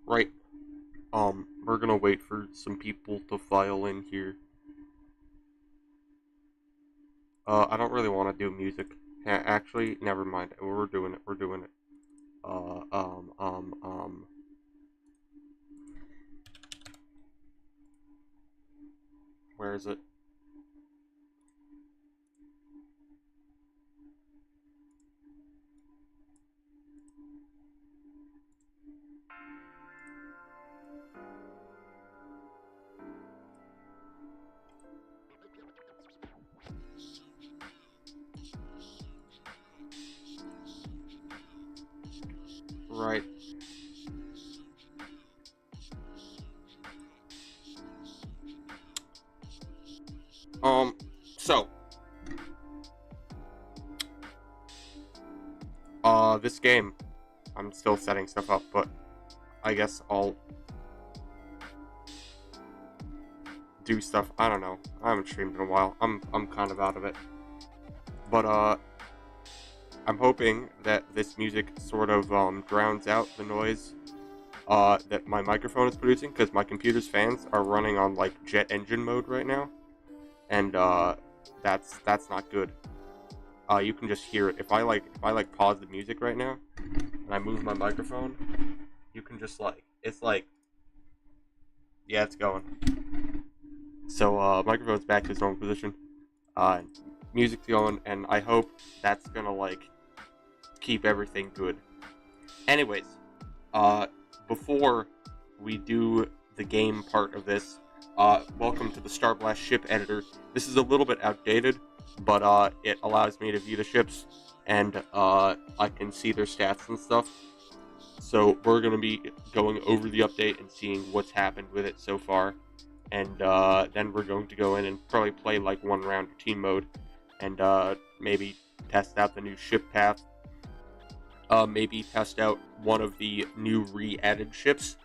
Right. We're gonna wait for some people to file in here. I don't really want to do music. Actually, never mind. We're doing it. We're doing it. Uh, um, um, um. Where is it? Right. Um, so, this game, I'm still setting stuff up, but I guess I'll do stuff. I don't know. I haven't streamed in a while. I'm kind of out of it. But, I'm hoping that this music sort of, drowns out the noise, that my microphone is producing, because my computer's fans are running on, like, jet engine mode right now. And, that's not good. You can just hear it. If I pause the music right now and I move my microphone, you can just it's like, yeah, it's going. So microphone's back to its normal position. Music's going, and I hope that's gonna keep everything good. Anyways, before we do the game part of this, welcome to the Star Blast ship editor. This is a little bit outdated, but it allows me to view the ships, and I can see their stats and stuff. So we're going to be going over the update and seeing what's happened with it so far, and then we're going to go in and probably play like one round of team mode, and maybe test out the new ship path, maybe test out one of the new re-added ships,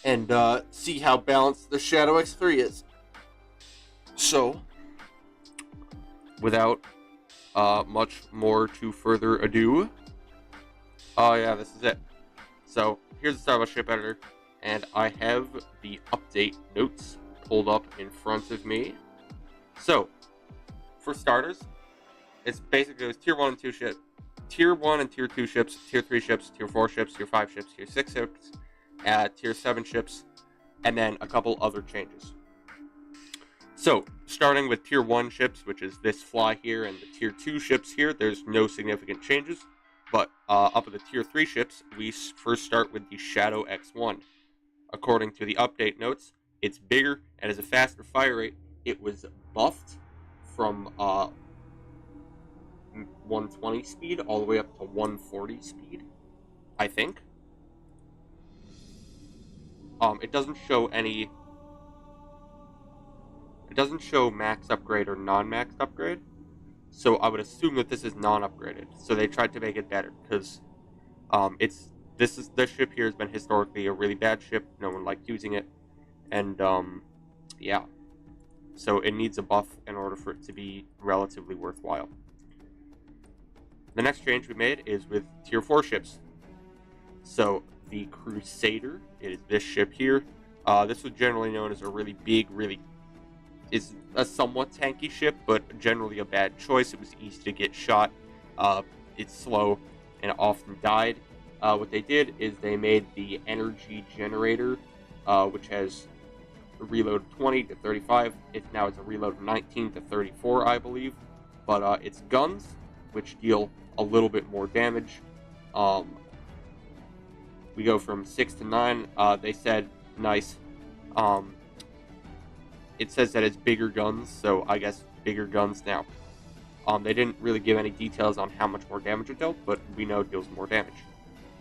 and see how balanced the Shadow X3 is. So, without much more to further ado, oh yeah, this is it. So, here's the Star Wars ship editor, and I have the update notes pulled up in front of me. So, for starters, it's basically tier 1 and 2 ships, tier 1 and tier 2 ships, tier 3 ships, tier 4 ships, tier 5 ships, tier 6 ships, tier 7 ships, and then a couple other changes. So, starting with tier 1 ships, which is this fly here, and the tier 2 ships here, there's no significant changes. But up at the tier 3 ships, we first start with the Shadow X1. According to the update notes, it's bigger and has a faster fire rate. It was buffed from 120 speed all the way up to 140 speed, I think. It doesn't show any... It doesn't show max upgrade or non-max upgrade, so I would assume that this is non-upgraded. So they tried to make it better, because this ship here has been historically a really bad ship. No one liked using it, and yeah, so it needs a buff in order for it to be relatively worthwhile. The next change we made is with tier 4 ships. So the Crusader is this ship here. This was generally known as a really big, is a somewhat tanky ship, but generally a bad choice. It was easy to get shot. It's slow and it often died. What they did is they made the energy generator, which has a reload of 20 to 35. It now has a reload of 19 to 34, I believe. But its guns, which deal a little bit more damage. We go from 6 to 9. They said nice. It says that it's bigger guns, so I guess bigger guns now. They didn't really give any details on how much more damage it dealt, but we know it deals more damage.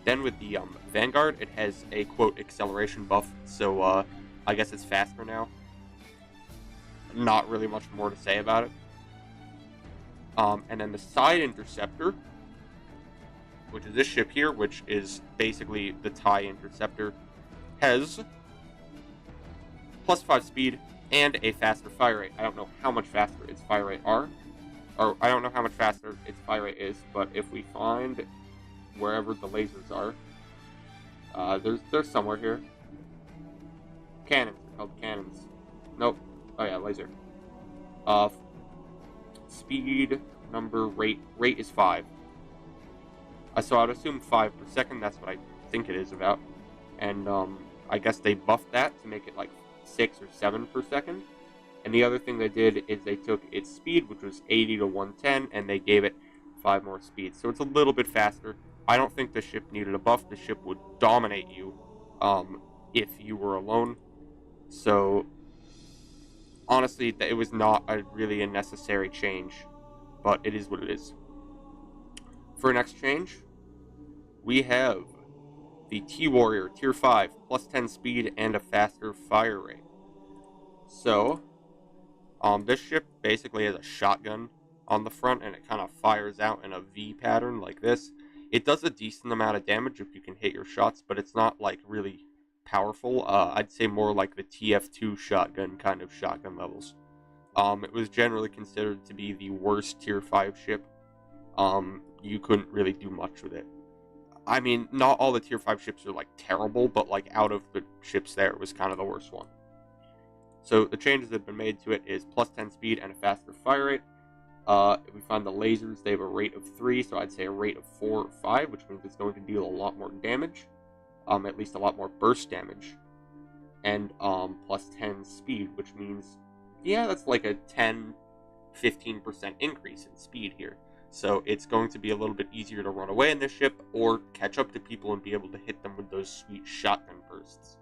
Then with the Vanguard, it has a, quote, acceleration buff, so I guess it's faster now. Not really much more to say about it. And then the Side Interceptor, which is this ship here, which is basically the TIE Interceptor, has plus 5 speed and a faster fire rate. I don't know how much faster its fire rate I don't know how much faster its fire rate is, but if we find wherever the lasers are, there's somewhere here. Cannons, they're called cannons. Nope. Oh yeah, laser. Speed, number, rate is 5. So I'd assume 5 per second, that's what I think it is about. And I guess they buffed that to make it like 6 or 7 per second. And the other thing they did is they took its speed, which was 80 to 110, and they gave it 5 more speed. So it's a little bit faster. I don't think the ship needed a buff. The ship would dominate you if you were alone. So honestly, it was not really a necessary change, but it is what it is. For next change, we have the T-Warrior Tier 5, plus 10 speed and a faster fire rate. So this ship basically has a shotgun on the front, and it kind of fires out in a V pattern like this. It does a decent amount of damage if you can hit your shots, but it's not like really powerful. I'd say more like the TF2 shotgun kind of shotgun levels. It was generally considered to be the worst Tier 5 ship. You couldn't really do much with it. I mean, not all the Tier 5 ships are like terrible, but like out of the ships there, it was kind of the worst one. So the changes that have been made to it is plus 10 speed and a faster fire rate. If we find the lasers, they have a rate of 3, so I'd say a rate of 4 or 5, which means it's going to deal a lot more damage. At least a lot more burst damage. And plus 10 speed, which means, yeah, that's like a 10-15% increase in speed here. So it's going to be a little bit easier to run away in this ship, or catch up to people and be able to hit them with those sweet shotgun bursts.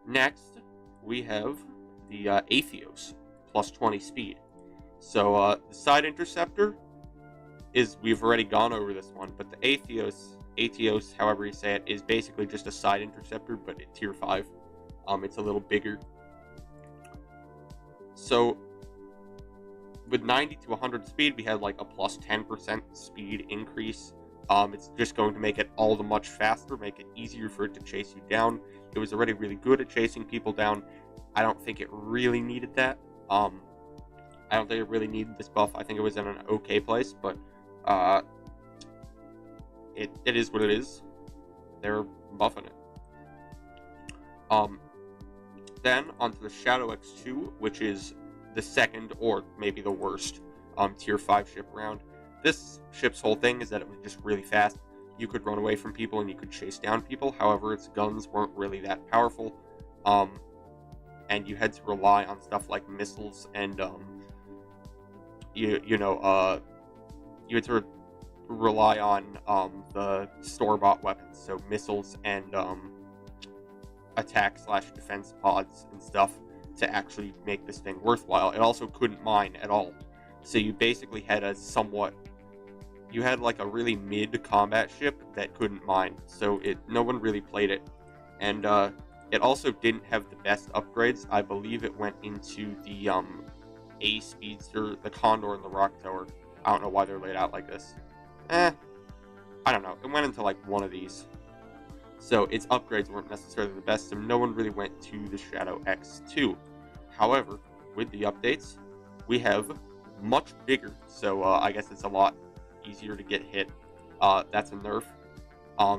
Next, we have the Atheos, plus 20 speed. So the Side Interceptor we've already gone over this one, but the Atheos, however you say it, is basically just a Side Interceptor, but at Tier 5. It's a little bigger. So with 90 to 100 speed, we had like a plus 10% speed increase. It's just going to make it all the much faster, make it easier for it to chase you down. It was already really good at chasing people down. I don't think it really needed that. I don't think it really needed this buff. I think it was in an okay place, but it is what it is. They're buffing it. Then onto the Shadow X2, which is the second or maybe the worst Tier 5 ship around. This ship's whole thing is that it was just really fast. You could run away from people and you could chase down people. However, its guns weren't really that powerful. And you had to rely on stuff like missiles and you had to rely on the store-bought weapons, so missiles and attack/defense pods and stuff to actually make this thing worthwhile. It also couldn't mine at all, so you basically had you had like a really mid-combat ship that couldn't mine, so no one really played it. And it also didn't have the best upgrades. I believe it went into the A Speedster, the Condor, and the Rock Tower. I don't know why they're laid out like this. I don't know. It went into like one of these. So its upgrades weren't necessarily the best, so no one really went to the Shadow X2. However, with the updates, we have much bigger, so I guess it's a lot easier to get hit. That's a nerf.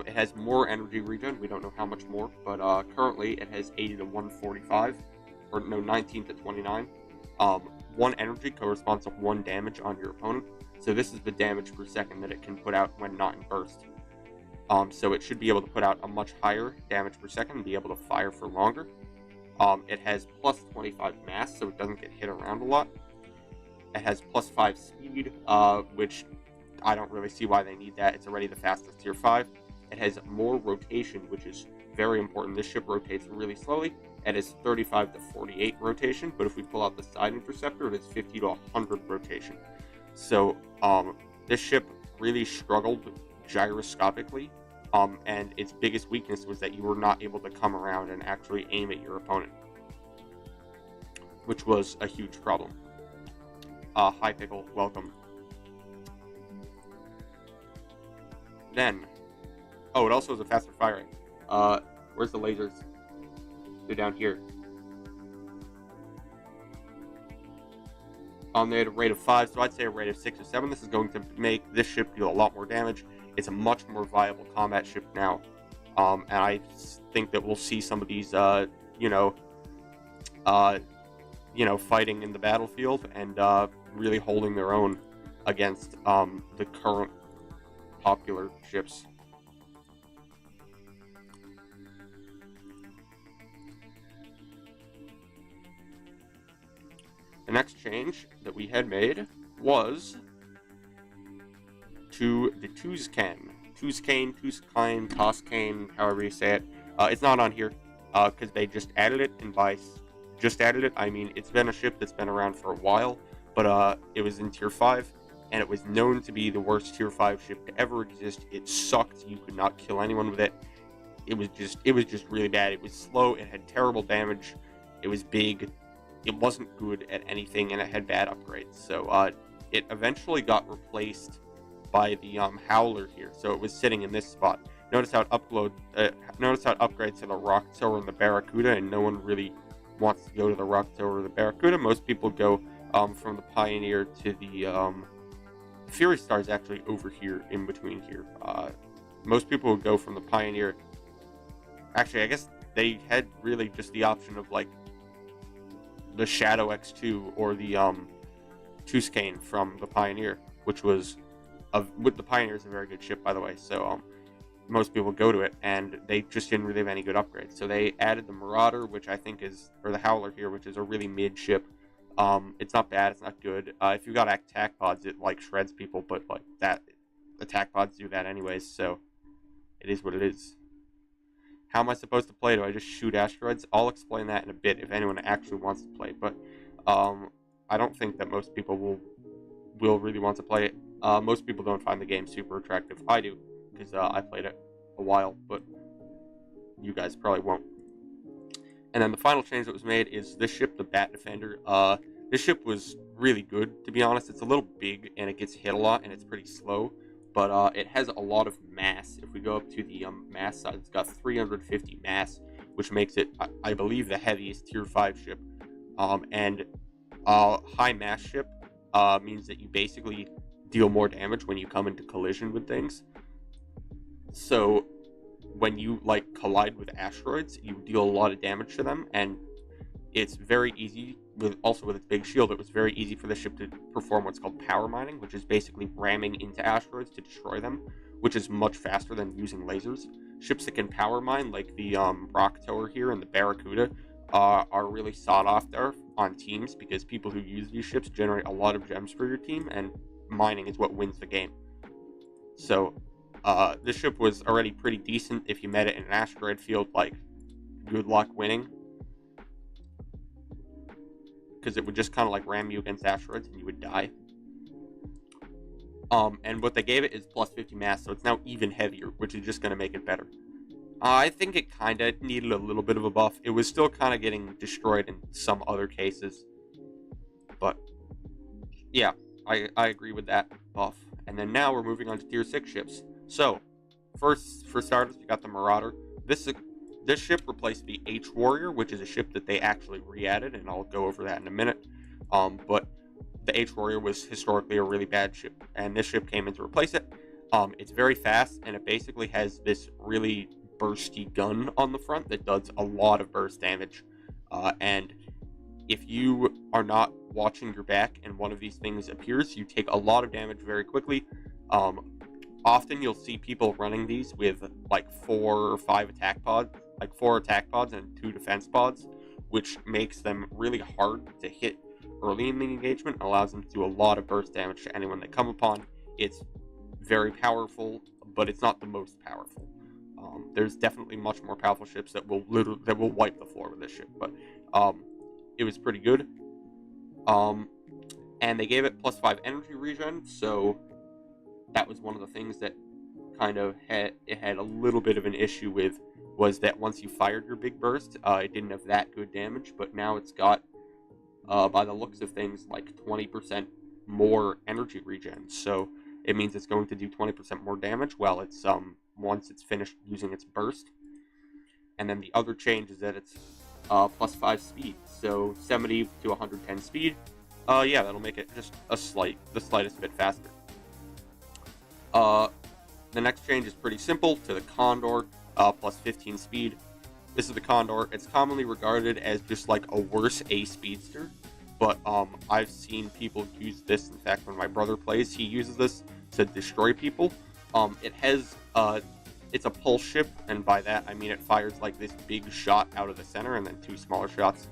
It has more energy regen. We don't know how much more, but currently it has 80 to 145, or no, 19 to 29. 1 energy corresponds to 1 damage on your opponent, so this is the damage per second that it can put out when not in burst. So it should be able to put out a much higher damage per second and be able to fire for longer. It has plus 25 mass, so it doesn't get hit around a lot. It has plus 5 speed, which I don't really see why they need that. It's already the fastest Tier 5. It has more rotation, which is very important. This ship rotates really slowly. It has 35 to 48 rotation, but if we pull out the side interceptor, it has 50 to 100 rotation. So this ship really struggled gyroscopically, and its biggest weakness was that you were not able to come around and actually aim at your opponent, which was a huge problem. Hi Pickle, welcome. Then, it also has a faster fire rate. Where's the lasers? They're down here. They had a rate of 5, so I'd say a rate of 6 or 7. This is going to make this ship deal a lot more damage. It's a much more viable combat ship now, and I think that we'll see some of these, fighting in the battlefield and really holding their own against the current popular ships. The next change that we had made was to the Tuskane, Toskane, however you say it. It's not on here because they just added it, and by just added it, I mean it's been a ship that's been around for a while, but it was in Tier 5, and it was known to be the worst Tier 5 ship to ever exist. It sucked. You could not kill anyone with it. It was just really bad. It was slow. It had terrible damage. It was big. It wasn't good at anything, and it had bad upgrades. So it eventually got replaced by the Howler here. So it was sitting in this spot. Notice how it upgrades to the Rock Tower and the Barracuda, and no one really wants to go to the Rock Tower or the Barracuda. Most people go from the Pioneer to the Fury Star is actually over here, in between here. Most people would go from the Pioneer. Actually, I guess they had really just the option of like the Shadow X2 or the Tuskane from the Pioneer, which was the Pioneer is a very good ship, by the way. So most people go to it, and they just didn't really have any good upgrades. So they added the Marauder, which I think is, or the Howler here, which is a really mid ship. It's not bad, it's not good. If you've got attack pods, it like shreds people, but like that, attack pods do that anyways. So it is what it is. How am I supposed to play? Do I just shoot asteroids? I'll explain that in a bit if anyone actually wants to play, but I don't think that most people will really want to play it. Most people don't find the game super attractive. I do, because I played it a while, but you guys probably won't. And then the final change that was made is this ship, the Bat Defender. This ship was really good, to be honest. It's a little big, and it gets hit a lot, and it's pretty slow. But it has a lot of mass. If we go up to the mass side, it's got 350 mass, which makes it, I believe, the heaviest Tier 5 ship. And high mass ship means that you basically deal more damage when you come into collision with things. So when you like collide with asteroids, you deal a lot of damage to them, and it's very easy. With its big shield, it was very easy for the ship to perform what's called power mining, which is basically ramming into asteroids to destroy them, which is much faster than using lasers. Ships that can power mine, like the Rock Tower here and the Barracuda, are really sought after on teams because people who use these ships generate a lot of gems for your team, and mining is what wins the game. So this ship was already pretty decent. If you met it in an asteroid field, like, good luck winning, because it would just kind of like ram you against asteroids and you would die. And what they gave it is plus 50 mass, so it's now even heavier, which is just going to make it better. I think it kind of needed a little bit of a buff. It was still kind of getting destroyed in some other cases. But yeah, I agree with that buff. And then now we're moving on to Tier 6 ships. So, first, for starters, we got the Marauder. This ship replaced the H-Warrior, which is a ship that they actually re-added, and I'll go over that in a minute. But the H-Warrior was historically a really bad ship, and this ship came in to replace it. It's very fast, and it basically has this really bursty gun on the front that does a lot of burst damage. And if you are not watching your back and one of these things appears, you take a lot of damage very quickly. Often you'll see people running these with like 4 or 5 attack pods, like 4 attack pods and 2 defense pods, which makes them really hard to hit early in the engagement and allows them to do a lot of burst damage to anyone they come upon. It's very powerful. but it's not the most powerful. There's definitely much more powerful ships that will wipe the floor with this ship, but it was pretty good. And they gave it +5 energy regen, so that was one of the things that kind of had a little bit of an issue with, was that once you fired your big burst, it didn't have that good damage, but now it's got, by the looks of things, like 20% more energy regen, so it means it's going to do 20% more damage while it's once it's finished using its burst. And then the other change is that it's +5 speed, so 70 to 110 speed. Yeah, that'll make it just the slightest bit faster. The next change is pretty simple, to the Condor, +15 speed. This is the Condor. It's commonly regarded as just like a worse A speedster, but I've seen people use this. In fact, when my brother plays, he uses this to destroy people. It has it's a pulse ship, and by that I mean it fires like this big shot out of the center and then 2 smaller shots.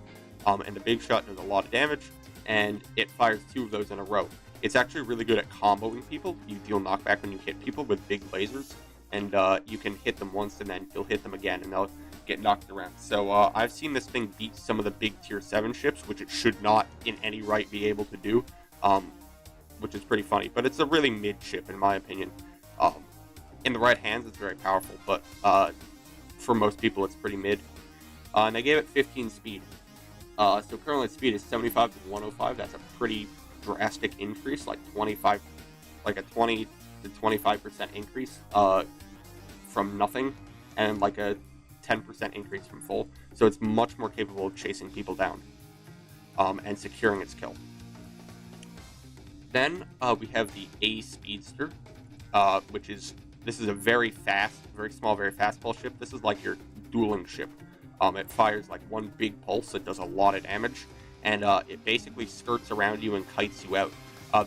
And the big shot does a lot of damage, and it fires 2 of those in a row. It's actually really good at comboing people. You deal knockback when you hit people with big lasers, and you can hit them once and then you'll hit them again and they'll get knocked around. So I've seen this thing beat some of the big tier 7 ships, which it should not in any right be able to do, which is pretty funny. But it's a really mid ship in my opinion. In the right hands it's very powerful, but for most people it's pretty mid. And they gave it 15 speed. So currently its speed is 75 to 105. That's a pretty drastic increase, like 25, like a 20 to 25% increase from nothing, and like a 10% increase from full. So it's much more capable of chasing people down and securing its kill. Then we have the A Speedster, this is a very fast, very small, very fast pulse ship. This is like your dueling ship. It fires like one big pulse that does a lot of damage, and it basically skirts around you and kites you out.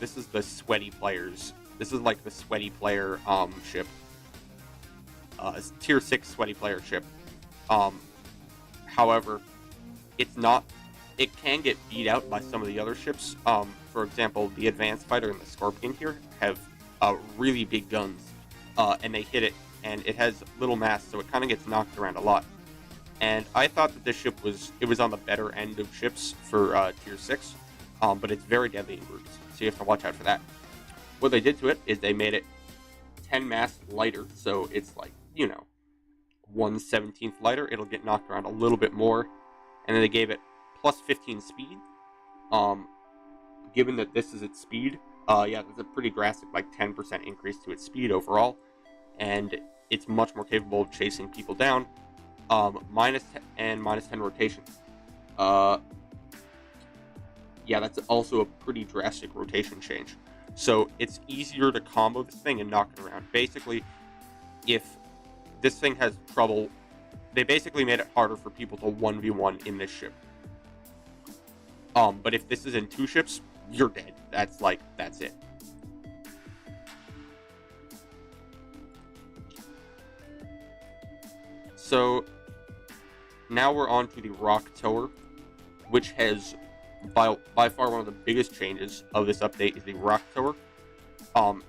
This is the sweaty players. This is like the sweaty player ship. It's tier 6 sweaty player ship. However, it's not. It can get beat out by some of the other ships. For example, the Advanced Fighter and the Scorpion here have really big guns, and they hit it, and it has little mass, so it kind of gets knocked around a lot. And I thought that this ship was on the better end of ships for tier 6, but it's very deadly in groups, so you have to watch out for that. What they did to it is they made it 10 mass lighter, so it's like, 1/17 lighter. It'll get knocked around a little bit more, and then they gave it +15 speed. Given that this is its speed, yeah, that's a pretty drastic, like 10% increase to its speed overall, and it's much more capable of chasing people down. -10 rotation. Yeah, that's also a pretty drastic rotation change. So it's easier to combo this thing and knock it around. Basically, if this thing has trouble, they basically made it harder for people to 1v1 in this ship. But if this is in 2 ships, you're dead. That's it. So now we're on to the Rock Tower, which has by far one of the biggest changes of this update is the Rock Tower.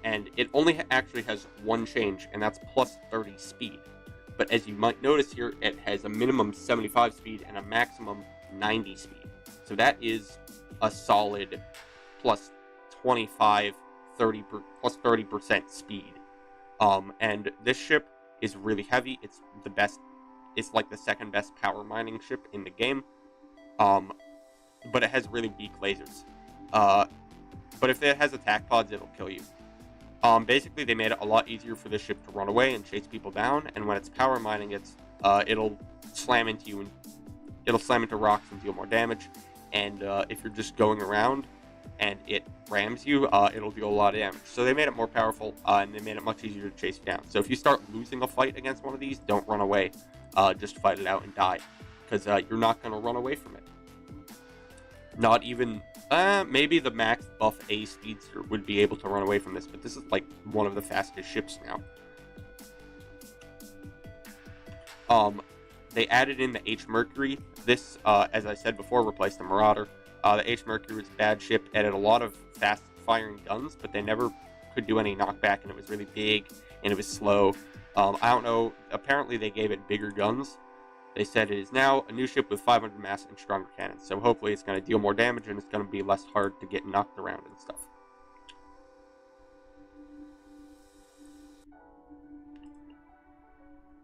And it only actually has one change, and that's +30 speed. But as you might notice here, it has a minimum 75 speed and a maximum 90 speed. So that is a solid +30% speed. And this ship is really heavy. It's the best. It's like the second best power mining ship in the game. But it has really weak lasers. But if it has attack pods, it'll kill you. Basically, they made it a lot easier for this ship to run away and chase people down. And when it's power mining, it'll slam into you, and it'll slam into rocks and deal more damage. And if you're just going around and it rams you, it'll deal a lot of damage. So they made it more powerful, and they made it much easier to chase you down. So if you start losing a fight against one of these, don't run away. Just fight it out and die, because you're not going to run away from it. Not even, maybe the max buff A Speedster would be able to run away from this, but this is like one of the fastest ships now. They added in the H Mercury. This, as I said before, replaced the Marauder. The H Mercury was a bad ship. It had a lot of fast firing guns, but they never could do any knockback, and it was really big, and it was slow. I don't know. Apparently, they gave it bigger guns. They said it is now a new ship with 500 mass and stronger cannons. So hopefully, it's going to deal more damage and it's going to be less hard to get knocked around and stuff.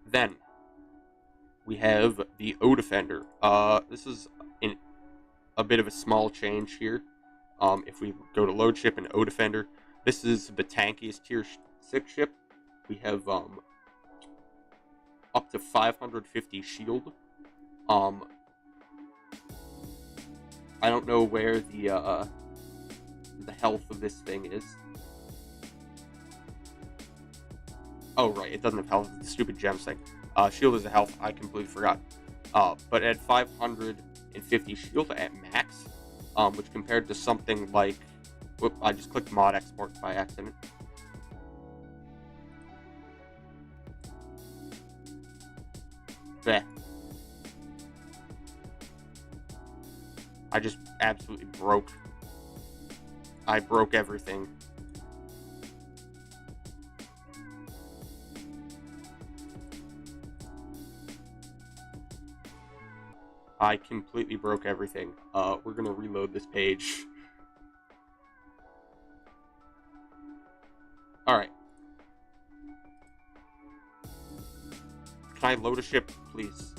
Then we have the O Defender. This is a bit of a small change here. If we go to load ship and O Defender, this is the tankiest tier 6 ship. We have up to 550 shield. I don't know where the health of this thing is. Oh right, it doesn't have health. It's the stupid gems thing. Shield is a health. I completely forgot. But at 550 shield at max, which compared to something like, whoop, I just clicked mod export by accident. Bleh. I just absolutely broke. I broke everything. I completely broke everything. We're gonna reload this page. Alright. Can I load a ship, please?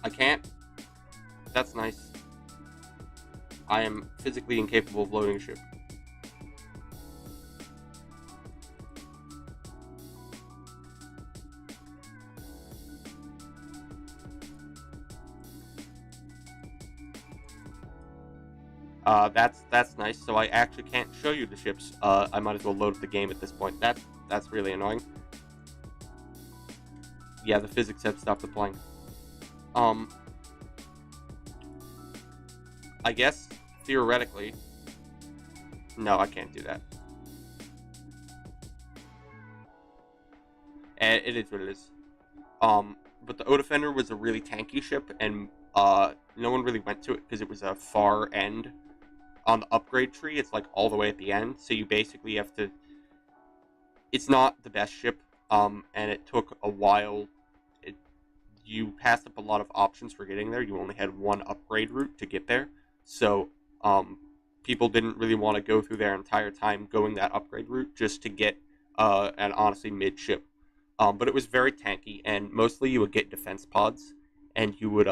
I can't? That's nice. I am physically incapable of loading a ship. That's nice. So I actually can't show you the ships. I might as well load up the game at this point. That's really annoying. Yeah, the physics have stopped applying. I guess theoretically, no, I can't do that. And it is what it is. But the O Defender was a really tanky ship, and no one really went to it because it was a far end on the upgrade tree. It's like all the way at the end, so you basically have to. It's not the best ship, and it took a while. You passed up a lot of options for getting there. You only had one upgrade route to get there, so people didn't really want to go through their entire time going that upgrade route just to get an honestly mid ship. But it was very tanky, and mostly you would get defense pods, and you would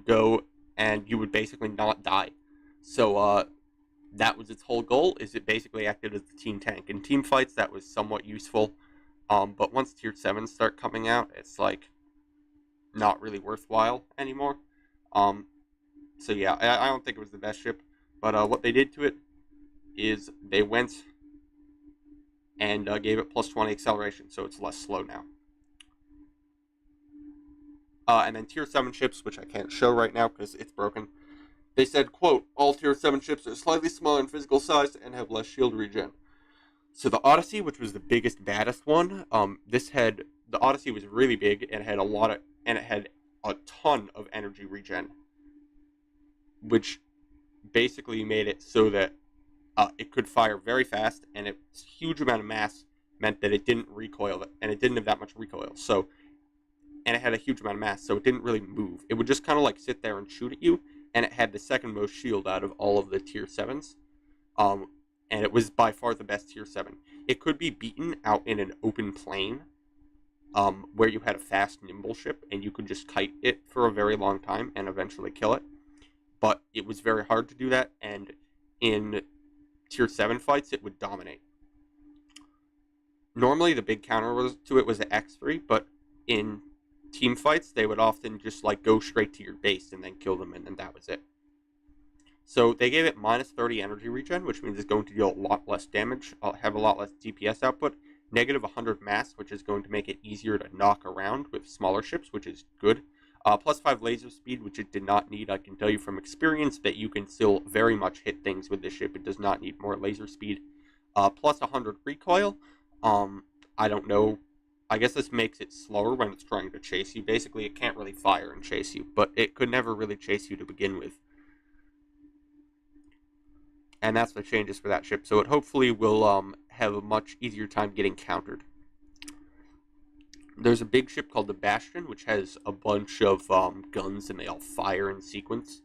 go and you would basically not die. So that was its whole goal. Is it basically acted as the team tank in team fights? That was somewhat useful. But once tier 7s start coming out, it's like not really worthwhile anymore. So yeah, I don't think it was the best ship. But what they did to it is they went and gave it plus 20 acceleration, so it's less slow now. And then tier 7 ships, which I can't show right now because it's broken. They said, quote, all tier 7 ships are slightly smaller in physical size and have less shield regen. So the Odyssey, which was the biggest, baddest one, the Odyssey was really big and it had a ton of energy regen, which basically made it so that it could fire very fast, and its huge amount of mass meant that it didn't recoil, and it didn't have that much recoil. So, and it had a huge amount of mass, so it didn't really move. It would just kind of like sit there and shoot at you, and it had the second most shield out of all of the tier 7s. And it was by far the best tier 7. It could be beaten out in an open plane, where you had a fast, nimble ship, and you could just kite it for a very long time and eventually kill it. But it was very hard to do that, and in tier 7 fights, it would dominate. Normally, the big counter to it was the X3, but in team fights, they would often just like go straight to your base and then kill them, and then that was it. So they gave it minus 30 energy regen, which means it's going to deal a lot less damage, have a lot less DPS output, negative 100 mass, which is going to make it easier to knock around with smaller ships, which is good. Plus 5 laser speed, which it did not need. I can tell you from experience that you can still very much hit things with this ship. It does not need more laser speed. Plus 100 recoil. I don't know. I guess this makes it slower when it's trying to chase you. Basically, it can't really fire and chase you, but it could never really chase you to begin with. And that's the changes for that ship. So it hopefully will have a much easier time getting countered. There's a big ship called the Bastion, which has a bunch of guns, and they all fire in sequence.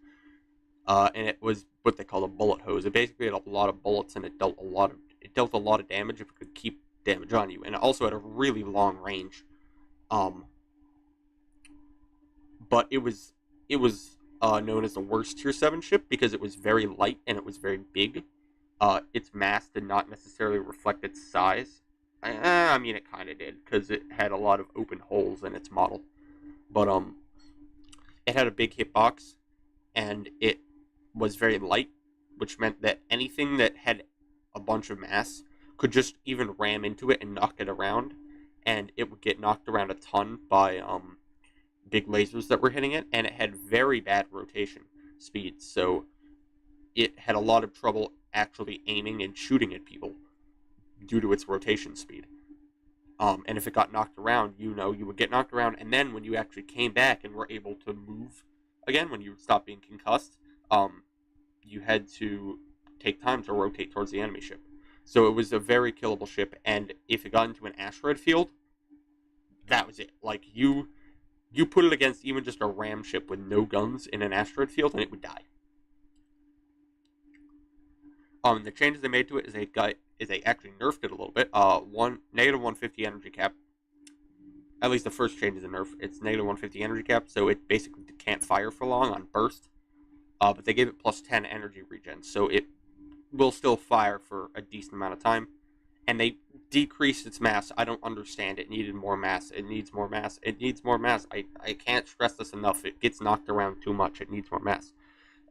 And it was what they call a bullet hose. It basically had a lot of bullets, and it dealt a lot of damage if it could keep damage on you, and it also had a really long range. But it was known as the worst Tier 7 ship because it was very light and it was very big. Its mass did not necessarily reflect its size. I mean, it kind of did because it had a lot of open holes in its model. But it had a big hitbox, and it was very light, which meant that anything that had a bunch of mass could just even ram into it and knock it around, and it would get knocked around a ton by big lasers that were hitting it, and it had very bad rotation speed, so it had a lot of trouble actually aiming and shooting at people due to its rotation speed. And if it got knocked around, you would get knocked around, and then when you actually came back and were able to move again, when you stopped being concussed, you had to take time to rotate towards the enemy ship. So it was a very killable ship, and if it got into an asteroid field, that was it. Like, you put it against even just a ram ship with no guns in an asteroid field, and it would die. The changes they made to it is they actually nerfed it a little bit. Negative 150 energy cap. At least the first change is a nerf. It's negative 150 energy cap, so it basically can't fire for long on burst. But they gave it plus 10 energy regen, so it will still fire for a decent amount of time. And they decreased its mass. I don't understand. It needed more mass. It needs more mass. It needs more mass. I can't stress this enough. It gets knocked around too much. It needs more mass.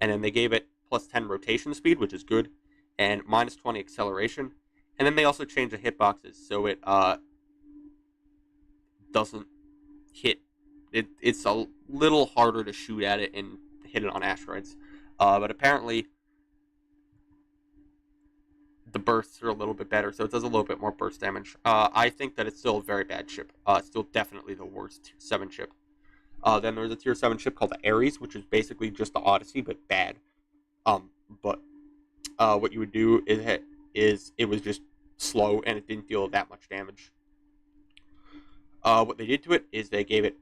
And then they gave it plus 10 rotation speed, which is good, and minus 20 acceleration. And then they also changed the hitboxes, so it doesn't hit. It's a little harder to shoot at it and hit it on asteroids. But apparently the bursts are a little bit better, so it does a little bit more burst damage. I think that it's still a very bad ship. It's still definitely the worst Tier 7 ship. Then there's a Tier 7 ship called the Ares, which is basically just the Odyssey, but bad. But what you would do is it was just slow, and it didn't deal that much damage. What they did to it is they gave it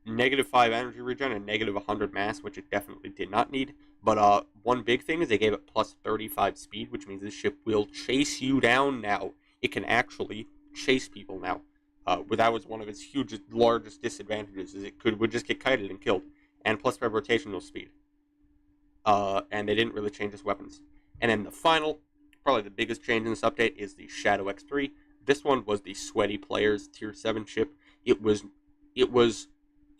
negative 5 energy regen and negative 100 mass, which it definitely did not need. But one big thing is they gave it plus 35 speed, which means this ship will chase you down now. It can actually chase people now. That was one of its largest disadvantages, is it would just get kited and killed. And plus 5 rotational speed. And they didn't really change its weapons. And then the final, probably the biggest change in this update, is the Shadow X3. This one was the sweaty player's Tier 7 ship. It was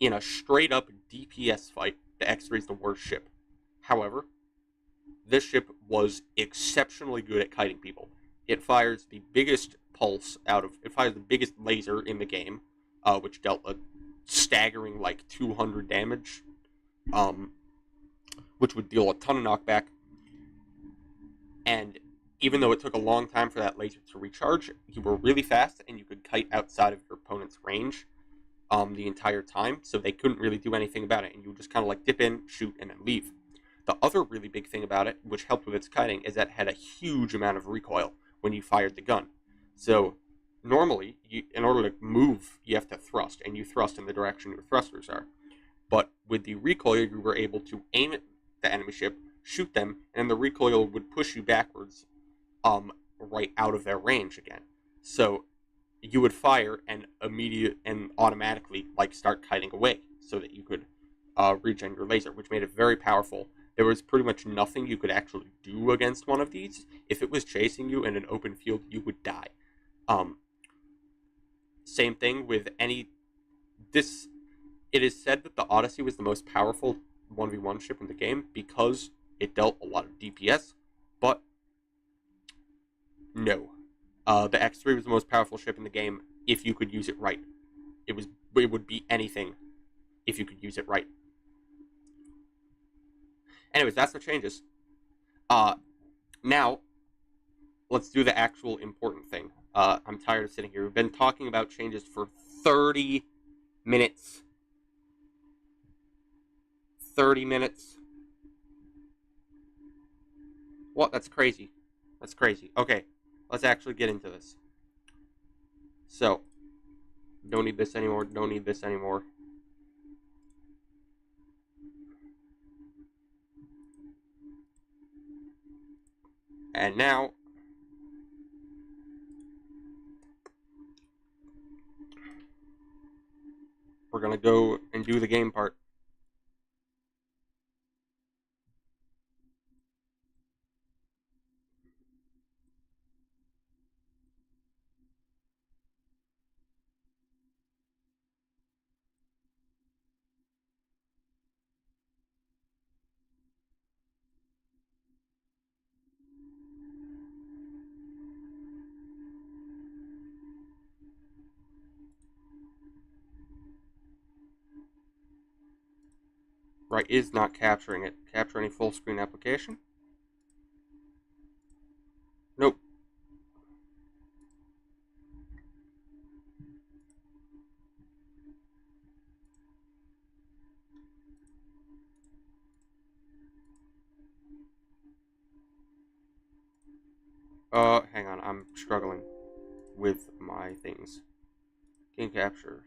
in a straight-up DPS fight. The X3 is the worst ship. However, this ship was exceptionally good at kiting people. It fires the biggest it fires the biggest laser in the game, which dealt a staggering, 200 damage, which would deal a ton of knockback. And even though it took a long time for that laser to recharge, you were really fast, and you could kite outside of your opponent's range the entire time, so they couldn't really do anything about it, and you would just kind of dip in, shoot, and then leave. The other really big thing about it, which helped with its kiting, is that it had a huge amount of recoil when you fired the gun. So normally, in order to move, you have to thrust, and you thrust in the direction your thrusters are. But with the recoil, you were able to aim at the enemy ship, shoot them, and the recoil would push you backwards right out of their range again. So you would fire and automatically start kiting away so that you could regen your laser, which made it very powerful. There was pretty much nothing you could actually do against one of these. If it was chasing you in an open field, you would die. Same thing with it is said that the Odyssey was the most powerful 1v1 ship in the game because it dealt a lot of DPS, but no. The X3 was the most powerful ship in the game if you could use it right. It would beat anything if you could use it right. Anyways, that's the changes. Now, let's do the actual important thing. I'm tired of sitting here. We've been talking about changes for 30 minutes. 30 minutes. What? That's crazy. That's crazy. Okay. let's actually get into this. So, don't need this anymore, don't need this anymore. And now, we're gonna go and do the game part. Right, is not capturing it. Capture any full screen application? Nope. Hang on, I'm struggling with my things. Game capture.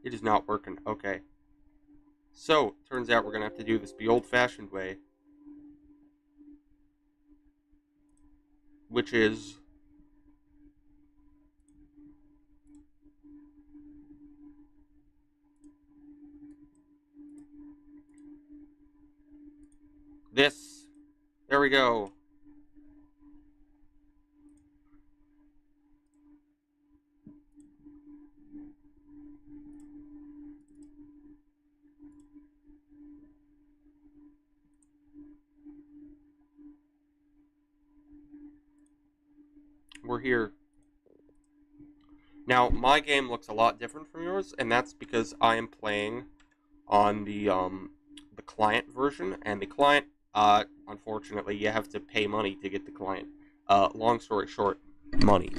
It is not working. Okay. So, turns out we're gonna have to do this the old-fashioned way, which is this. There we go. We're here. Now, my game looks a lot different from yours, and that's because I am playing on the client version, and the client, unfortunately, you have to pay money to get the client. Long story short, money.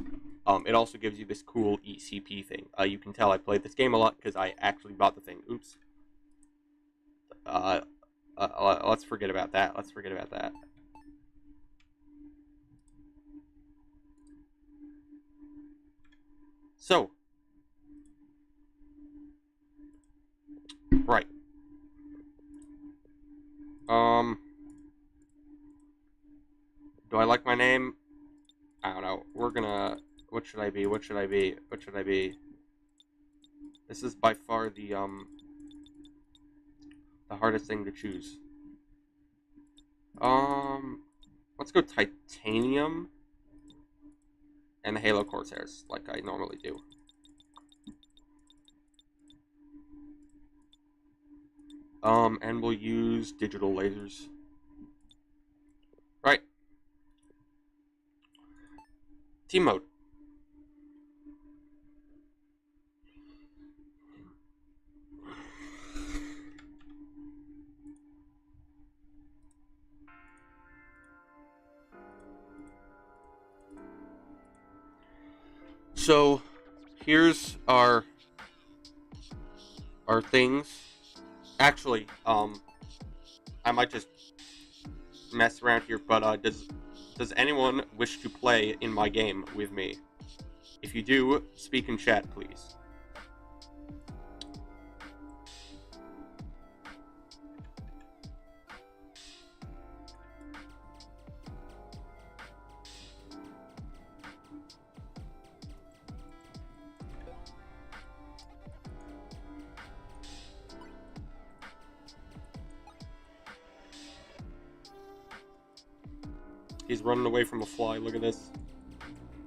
It also gives you this cool ECP thing. You can tell I played this game a lot because I actually bought the thing. Oops. Let's forget about that. Let's forget about that. So, right. Do I like my name? I don't know. We're gonna. What should I be? What should I be? What should I be? This is by far the hardest thing to choose. Let's go titanium and the Halo Corsairs, like I normally do. And we'll use digital lasers. Right. Team mode. So, here's our things. Actually, I might just mess around here, but does anyone wish to play in my game with me? If you do, speak in chat, please. He's running away from a fly. Look at this.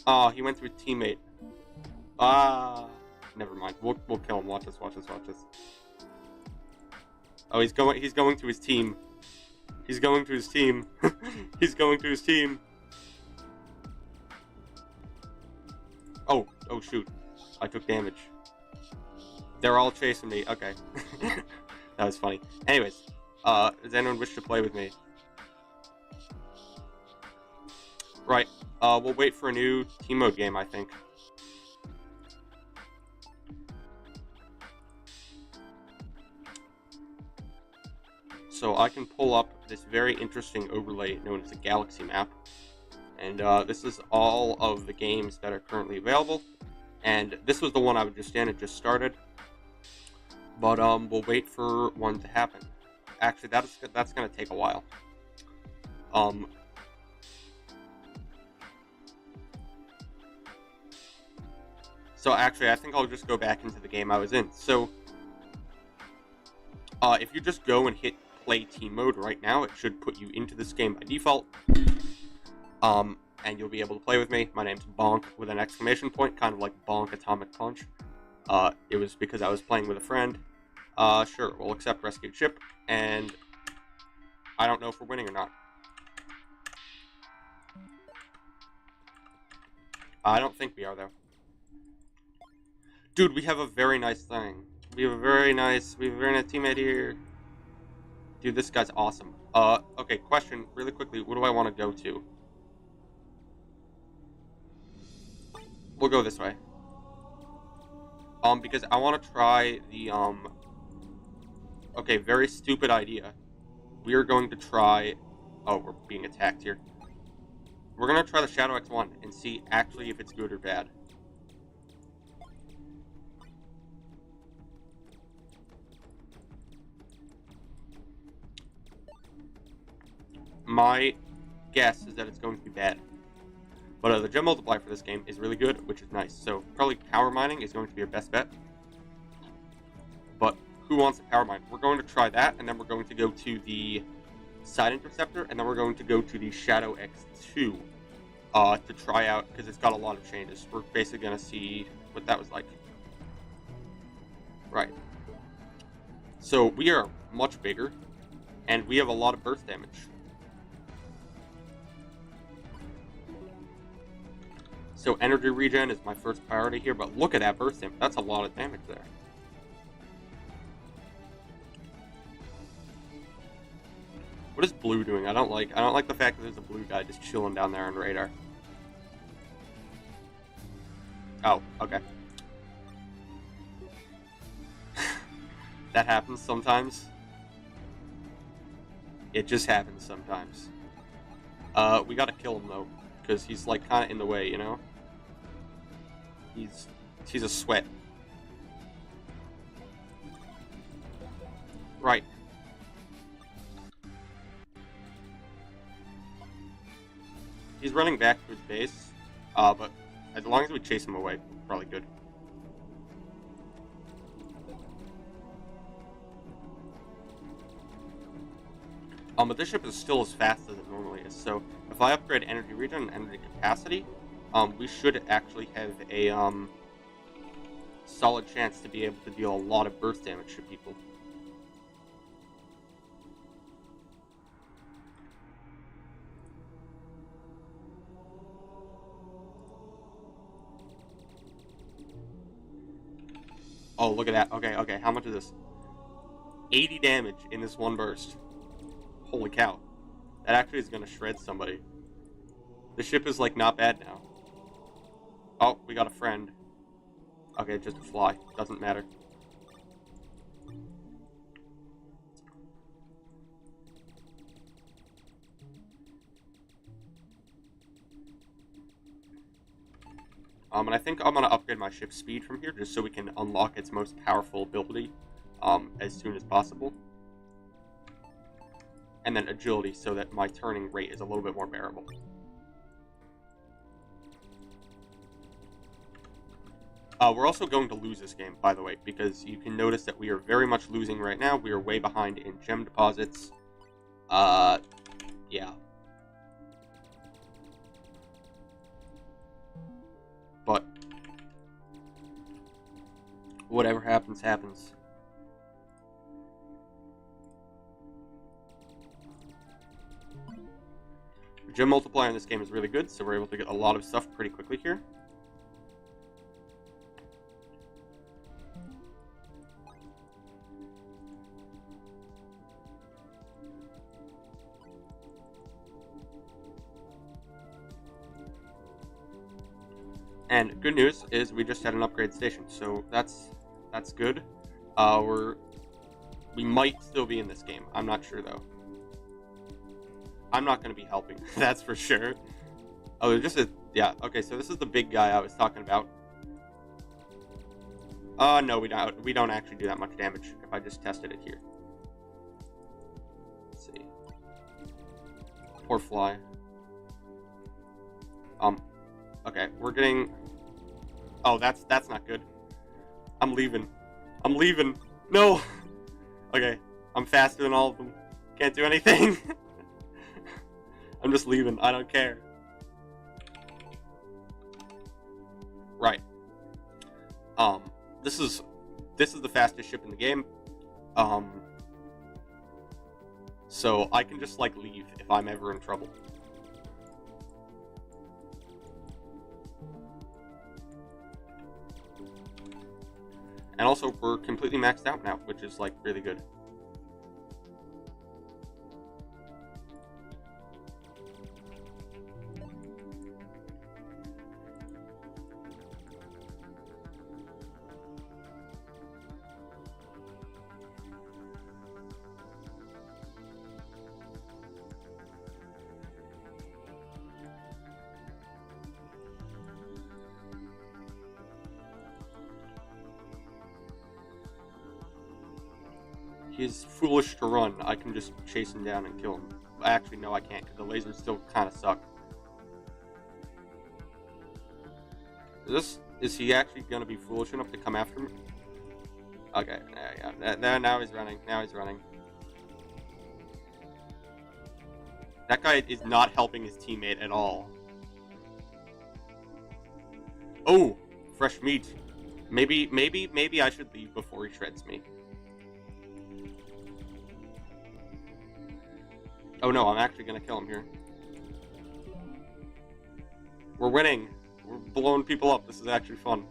Ah, he went to a teammate. Ah, never mind. We'll kill him. Watch this. Watch this. Watch this. Oh, he's going to his team. He's going to his team. He's going to his team. Oh shoot. I took damage. They're all chasing me. Okay. That was funny. Anyways, does anyone wish to play with me? Right. We'll wait for a new team mode game, I think. So I can pull up this very interesting overlay known as a galaxy map. And this is all of the games that are currently available. And this was the one I was just in. It just started. But we'll wait for one to happen. Actually, that's going to take a while. So actually, I think I'll just go back into the game I was in. So if you just go and hit play team mode right now, it should put you into this game by default. And you'll be able to play with me. My name's Bonk with an exclamation point, kind of like Bonk Atomic Punch. It was because I was playing with a friend. Sure, we'll accept rescued ship, and I don't know if we're winning or not. I don't think we are, though. Dude, we have a very nice thing. We have a very nice teammate here. Dude, this guy's awesome. Okay, question, really quickly, what do I want to go to? We'll go this way. Because I want to try the, okay, very stupid idea. We are going to try, oh, we're being attacked here. We're going to try the Shadow X1 and see actually if it's good or bad. My guess is that it's going to be bad. But the gem multiplier for this game is really good, which is nice. So probably power mining is going to be your best bet. But who wants to power mine? We're going to try that, and then we're going to go to the side interceptor, and then we're going to go to the Shadow X2 to try out, because it's got a lot of changes. We're basically going to see what that was like. Right. So we are much bigger, and we have a lot of burst damage. So energy regen is my first priority here, but look at that burst damage. That's a lot of damage there. What is blue doing? I don't like the fact that there's a blue guy just chilling down there on radar. Oh, okay. That happens sometimes. It just happens sometimes. We gotta kill him though, because he's like kind of in the way, you know? He's a sweat. Right. He's running back to his base, but as long as we chase him away, probably good. But this ship is still as fast as it normally is, so if I upgrade energy regen and energy capacity, we should actually have a solid chance to be able to deal a lot of burst damage to people. Oh, look at that. Okay, how much is this? 80 damage in this one burst. Holy cow. That actually is going to shred somebody. The ship is, like, not bad now. Oh, we got a friend. Okay, just a fly. Doesn't matter. And I think I'm going to upgrade my ship's speed from here, just so we can unlock its most powerful ability as soon as possible. And then agility, so that my turning rate is a little bit more bearable. We're also going to lose this game, by the way, because you can notice that we are very much losing right now. We are way behind in gem deposits. Yeah. But whatever happens, happens. The gem multiplier in this game is really good, so we're able to get a lot of stuff pretty quickly here. And good news is we just had an upgrade station, so that's good. We might still be in this game. I'm not sure though. I'm not going to be helping, that's for sure. Oh, there's just yeah. Okay, so this is the big guy I was talking about. No, we don't actually do that much damage if I just tested it here. Let's see. Poor fly. Okay, we're getting... Oh, that's not good. I'm leaving. No! Okay, I'm faster than all of them. Can't do anything. I'm just leaving. I don't care. Right. This is the fastest ship in the game. So I can just like leave if I'm ever in trouble. And also we're completely maxed out now, which is like really good. He's foolish to run. I can just chase him down and kill him. Actually, no, I can't, because the lasers still kind of suck. Is he actually going to be foolish enough to come after me? Okay, yeah. Now he's running. That guy is not helping his teammate at all. Oh, fresh meat. Maybe I should leave before he shreds me. Oh no, I'm actually gonna kill him here. We're winning. We're blowing people up. This is actually fun.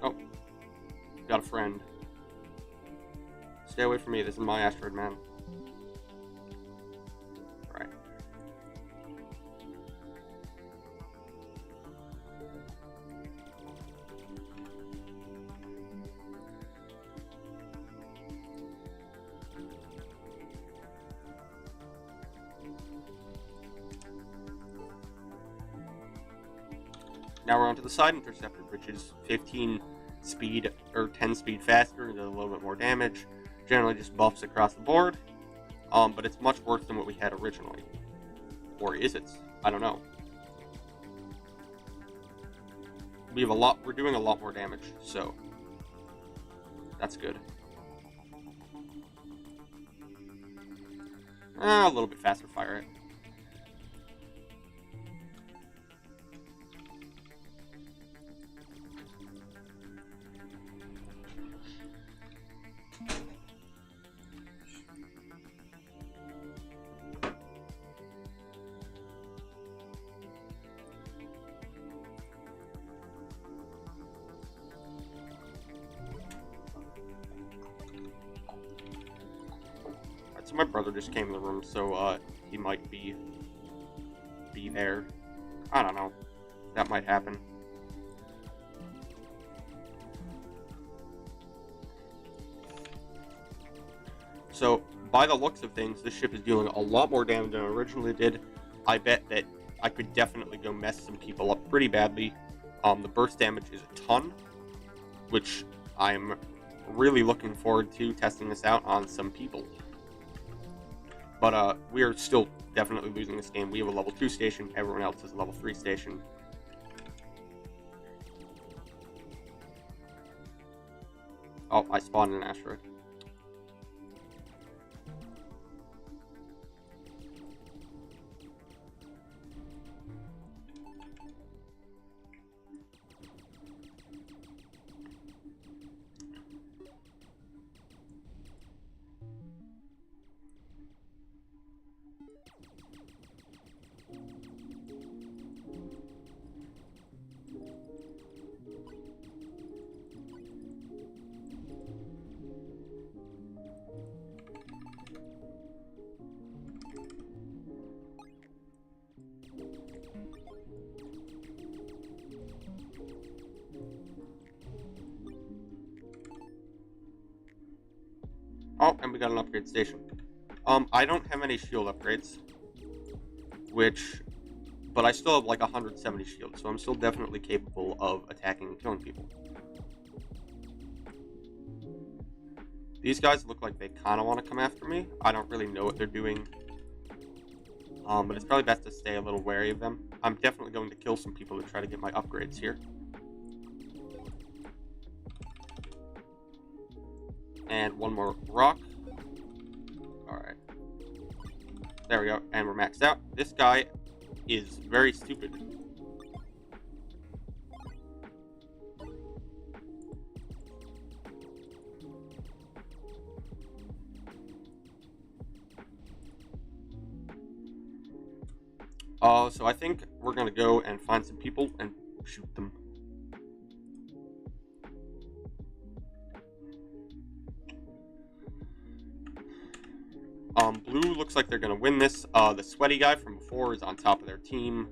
Oh. Got a friend. Stay away from me. This is my asteroid, man. Alright. Now we're onto the side interceptor, which is 15 speed or 10 speed faster, does a little bit more damage. Generally just buffs across the board. But it's much worse than what we had originally. Or is it? I don't know. We're doing a lot more damage, so that's good. A little bit faster fire rate. So my brother just came in the room, so he might be there. I don't know. That might happen. So, by the looks of things, this ship is dealing a lot more damage than it originally did. I bet that I could definitely go mess some people up pretty badly. The burst damage is a ton, which I'm really looking forward to testing this out on some people. But we are still definitely losing this game. We have a level 2 station, everyone else has a level 3 station. Oh, I spawned an asteroid. Oh, and we got an upgrade station. I don't have any shield upgrades, but I still have like 170 shields, so I'm still definitely capable of attacking and killing people. These guys look like they kind of want to come after me. I don't really know what they're doing, but it's probably best to stay a little wary of them. I'm definitely going to kill some people to try to get my upgrades here. And one more rock. Alright. There we go, and we're maxed out. This guy is very stupid. So I think we're gonna go and find some people and shoot them. Blue looks like they're gonna win this. The sweaty guy from before is on top of their team.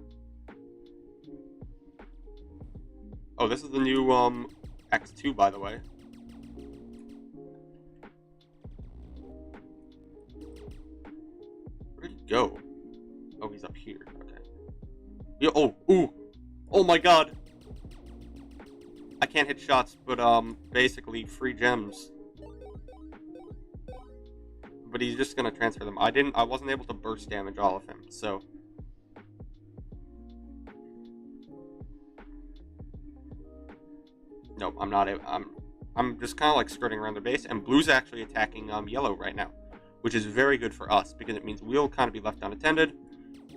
Oh, this is the new, X2, by the way. Where'd he go? Oh, he's up here. Okay. Yo, oh my god! I can't hit shots, but, basically, free gems. But he's just gonna transfer them. I wasn't able to burst damage all of him, so. Nope, I'm not. I'm just kind of like skirting around the base, and Blue's actually attacking Yellow right now, which is very good for us because it means we'll kind of be left unattended.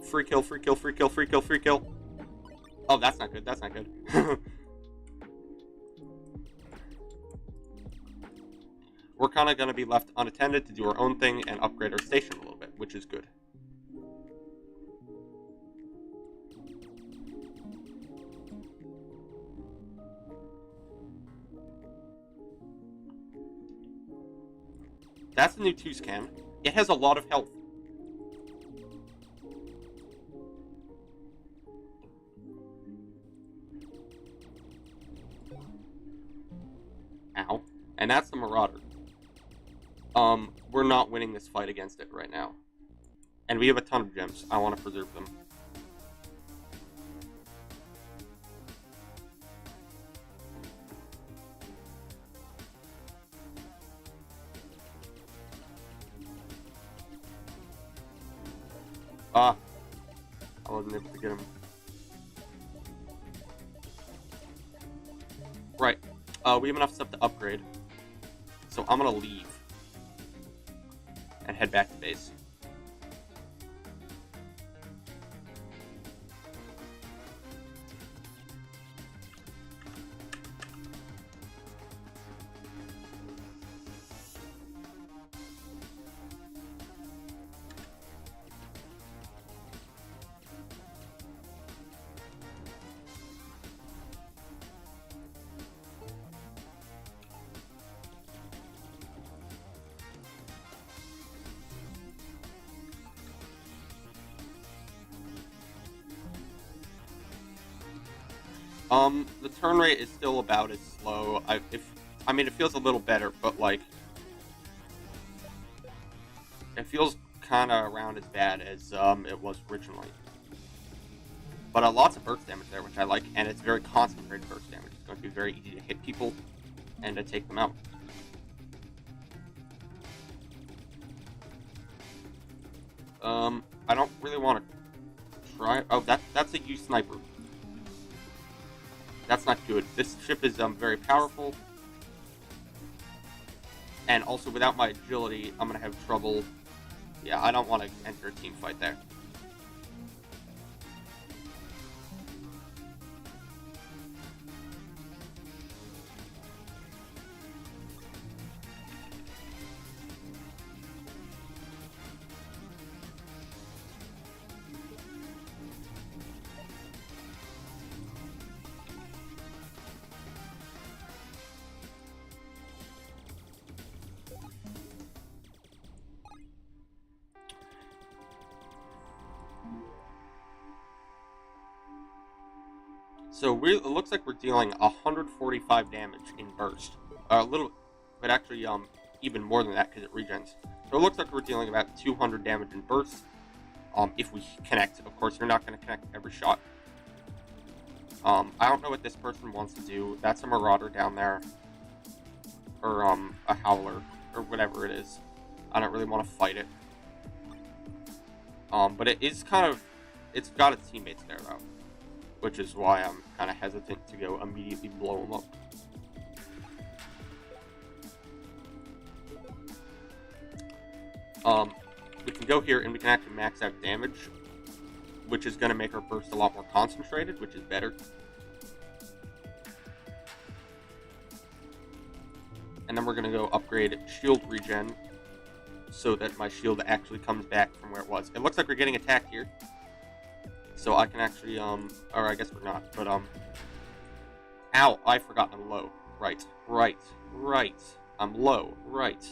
Free kill, free kill, free kill, free kill, free kill. Oh, that's not good. That's not good. We're kind of going to be left unattended to do our own thing and upgrade our station a little bit, which is good. That's the new 2-scan. It has a lot of health. Ow. And that's the Marauder. We're not winning this fight against it right now. And we have a ton of gems. I want to preserve them. I wasn't able to get him. Right. We have enough stuff to upgrade. So I'm gonna leave. And head back to base. The turn rate is still about as slow. I mean, it feels a little better, but, like, it feels kind of around as bad as, it was originally. But, lots of burst damage there, which I like, and it's very concentrated burst damage. It's going to be very easy to hit people and to take them out. I don't really want to try. Oh, that's a U sniper. That's not good. This ship is very powerful. And also, without my agility, I'm going to have trouble. Yeah, I don't want to enter a team fight there. So it looks like we're dealing 145 damage in burst. A little, but actually, even more than that because it regens. So it looks like we're dealing about 200 damage in bursts. If we connect. Of course, you're not going to connect every shot. I don't know what this person wants to do. That's a Marauder down there. Or, a Howler. Or whatever it is. I don't really want to fight it. But it is kind of... It's got its teammates there, though. Which is why I'm kind of hesitant to go immediately blow them up. We can go here and we can actually max out damage, which is going to make our burst a lot more concentrated, which is better. And then we're going to go upgrade shield regen so that my shield actually comes back from where it was. It looks like we're getting attacked here. So I can actually, or I guess we're not, but, ow, I forgot I'm low. Right. I'm low, right.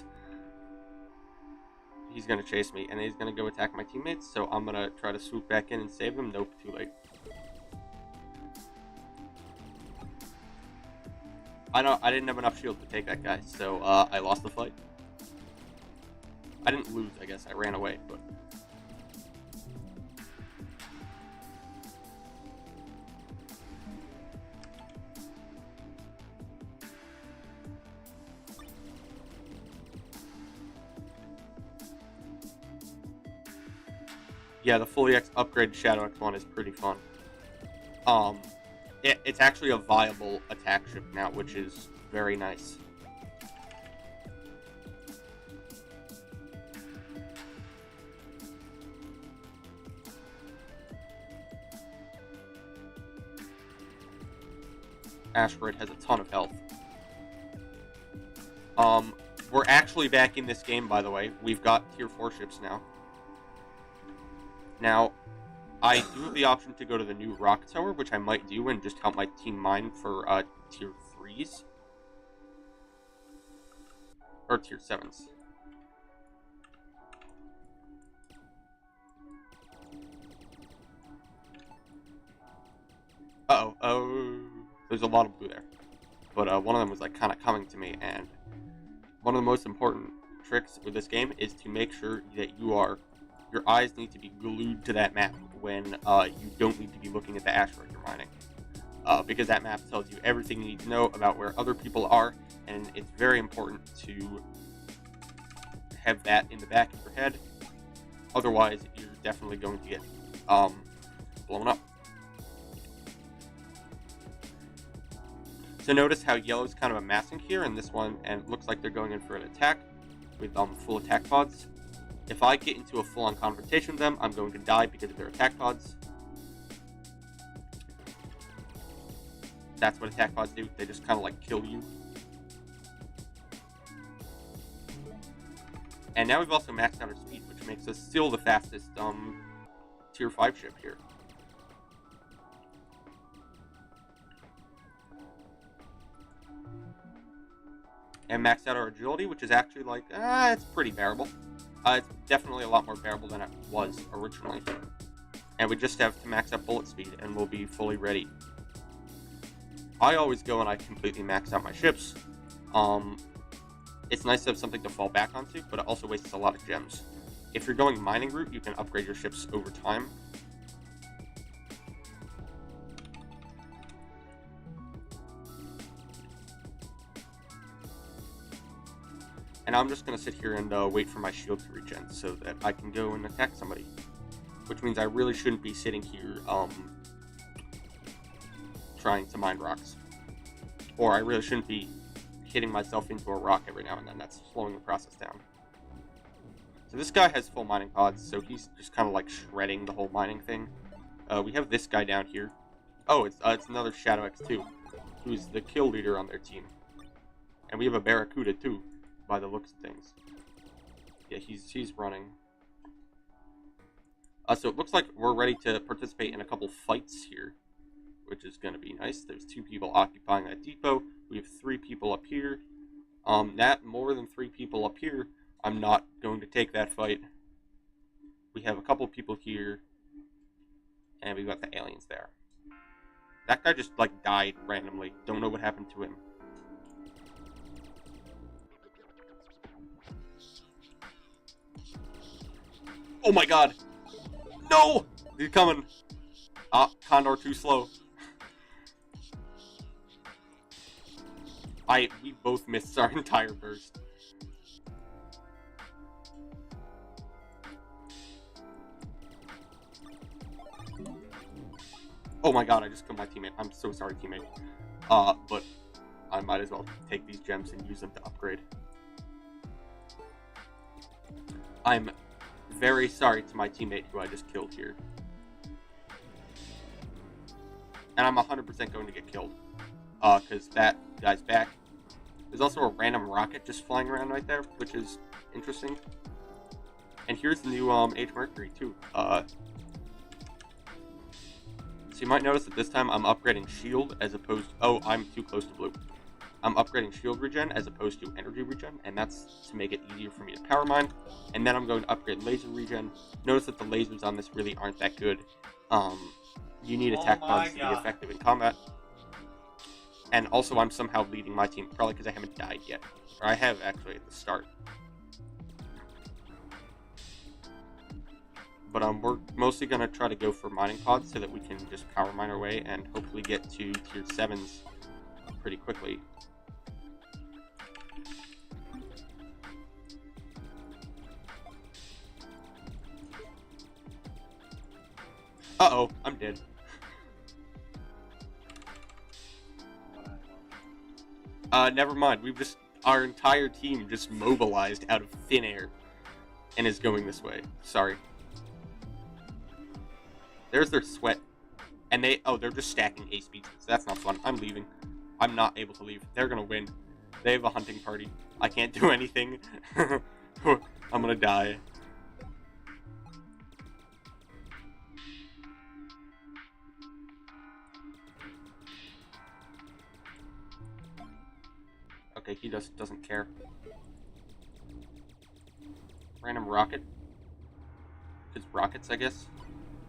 He's going to chase me, and he's going to go attack my teammates, so I'm going to try to swoop back in and save him. Nope, too late. I didn't have enough shield to take that guy, so I lost the fight. I didn't lose, I guess. I ran away, but... Yeah, the fully upgraded Shadow X1 is pretty fun. It's actually a viable attack ship now, which is very nice. Asteroid has a ton of health. We're actually back in this game, by the way. We've got tier 4 ships now. Now, I do have the option to go to the new rock tower, which I might do and just help my team mine for tier 3s. Or tier 7s. Uh-oh. Oh, there's a lot of blue there. But one of them was like kind of coming to me, and one of the most important tricks with this game is to make sure that your eyes need to be glued to that map when you don't need to be looking at the asteroid you're mining. Because that map tells you everything you need to know about where other people are, and it's very important to have that in the back of your head. Otherwise, you're definitely going to get blown up. So notice how yellow's kind of amassing here, and this one, and it looks like they're going in for an attack with full attack pods. If I get into a full-on confrontation with them, I'm going to die because of their attack pods. That's what attack pods do. They just kind of like kill you. And now we've also maxed out our speed, which makes us still the fastest tier 5 ship here. And maxed out our agility, which is actually like, it's pretty bearable. It's definitely a lot more bearable than it was originally. And we just have to max out bullet speed, and we'll be fully ready. I always go and I completely max out my ships. It's nice to have something to fall back onto, but it also wastes a lot of gems. If you're going mining route, you can upgrade your ships over time. And I'm just going to sit here and wait for my shield to regen so that I can go and attack somebody. Which means I really shouldn't be sitting here trying to mine rocks. Or I really shouldn't be hitting myself into a rock every now and then. That's slowing the process down. So this guy has full mining pods, so he's just kind of like shredding the whole mining thing. We have this guy down here. Oh, it's another Shadow X2, who's the kill leader on their team. And we have a Barracuda too, by the looks of things. Yeah, he's running. So it looks like we're ready to participate in a couple fights here, which is going to be nice. There's 2 people occupying that depot. We have 3 people up here. That more than 3 people up here, I'm not going to take that fight. We have a couple people here, and we've got the aliens there. That guy just, like, died randomly. Don't know what happened to him. Oh my god! No! They're coming! Ah, Condor too slow. We both missed our entire burst. Oh my god, I just killed my teammate. I'm so sorry, teammate. But I might as well take these gems and use them to upgrade. I'm very sorry to my teammate who I just killed here. And I'm 100% going to get killed. Because that guy's back. There's also a random rocket just flying around right there, which is interesting. And here's the new Age Mercury too. So you might notice that this time I'm upgrading shield as opposed to... Oh, I'm too close to blue. I'm upgrading shield regen as opposed to energy regen, and that's to make it easier for me to power mine. And then I'm going to upgrade laser regen. Notice that the lasers on this really aren't that good. You need attack bugs to be effective in combat. And also I'm somehow leading my team, probably because I haven't died yet. Or I have actually at the start. But we're mostly going to try to go for mining pods so that we can just power mine our way and hopefully get to tier 7s pretty quickly. Uh-oh, I'm dead. Never mind. Our entire team just mobilized out of thin air and is going this way. Sorry. There's their sweat. And they're just stacking ace beats. So that's not fun. I'm leaving. I'm not able to leave. They're gonna win. They have a hunting party. I can't do anything. I'm gonna die. Okay, he doesn't care. Random rocket. His rockets, I guess.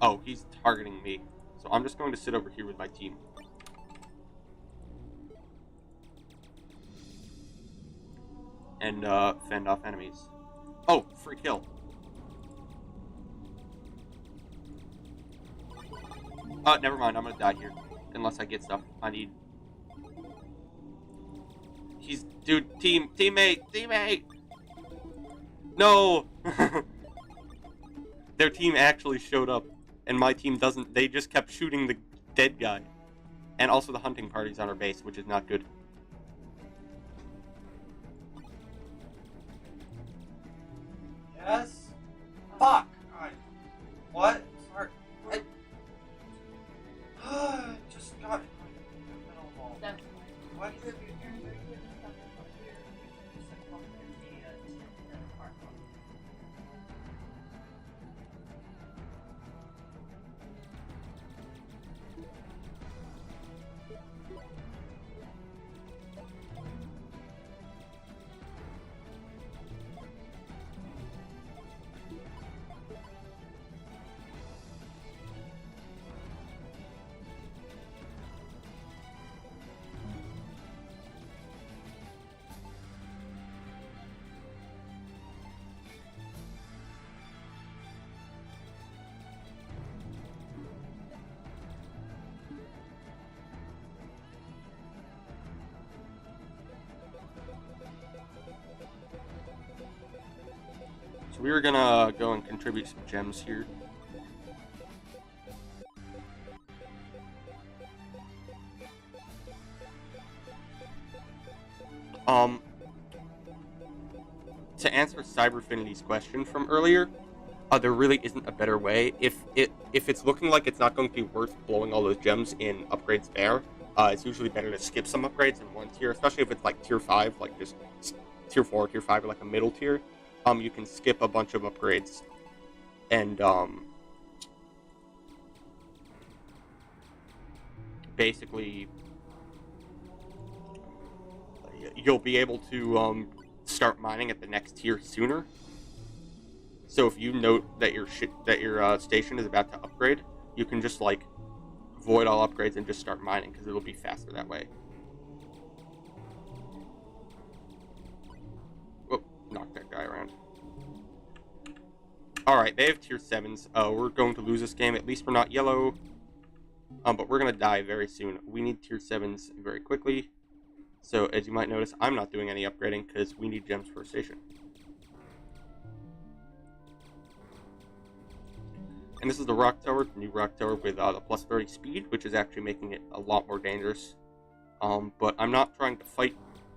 Oh, he's targeting me. So I'm just going to sit over here with my team. And fend off enemies. Oh, free kill. Never mind, I'm gonna die here. Unless I get stuff I need. Dude, teammate! No! Their team actually showed up, and my team doesn't. They just kept shooting the dead guy. And also the hunting parties on our base, which is not good. Yes? Fuck! What? Sorry. I just got in the middle of all. What? So we were gonna go and contribute some gems here. To answer Cyberfinity's question from earlier, there really isn't a better way. If it's looking like it's not going to be worth blowing all those gems in upgrades there, it's usually better to skip some upgrades in one tier, especially if it's like tier 5, like just tier 4, tier 5, or like a middle tier. You can skip a bunch of upgrades, and basically you'll be able to start mining at the next tier sooner. So if you note that your station is about to upgrade, you can just like void all upgrades and just start mining because it'll be faster that way. Oh, knock that guy around. Alright, they have tier 7s. We're going to lose this game. At least we're not yellow. But we're going to die very soon. We need tier 7s very quickly. So, as you might notice, I'm not doing any upgrading because we need gems for a station. And this is the rock tower, the new rock tower with the plus 30 speed, which is actually making it a lot more dangerous. But I'm not trying to fight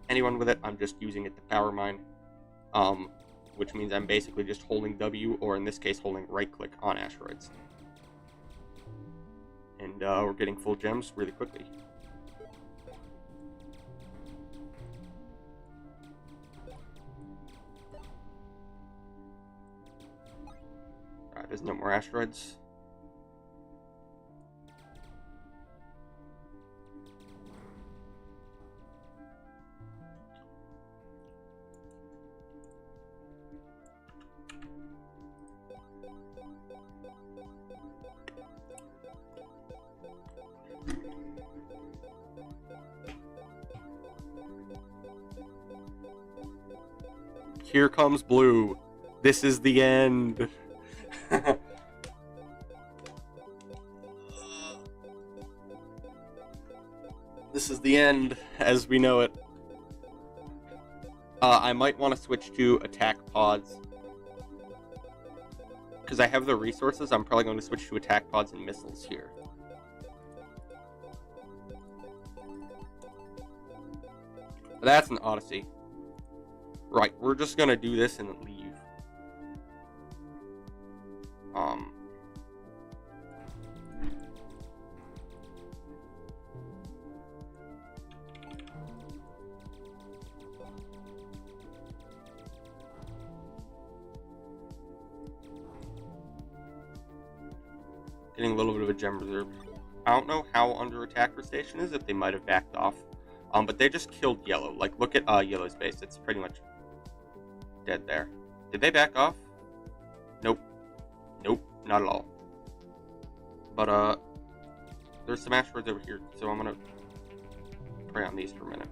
anyone with it. I'm just using it to power mine. Which means I'm basically just holding W, or in this case, holding right-click on asteroids. And we're getting full gems really quickly. Alright, there's no more asteroids. Here comes blue. This is the end. This is the end as we know it. I might want to switch to attack pods. Because I have the resources, I'm probably going to switch to attack pods and missiles here. That's an Odyssey. Right, we're just gonna do this and leave. Getting a little bit of a gem reserve. I don't know how under attack our station is, if they might have backed off. But they just killed yellow. Like, look at yellow's base. It's pretty much dead there. Did they back off? Nope. Nope, not at all. But, there's some asteroids over here, so I'm gonna pray on these for a minute.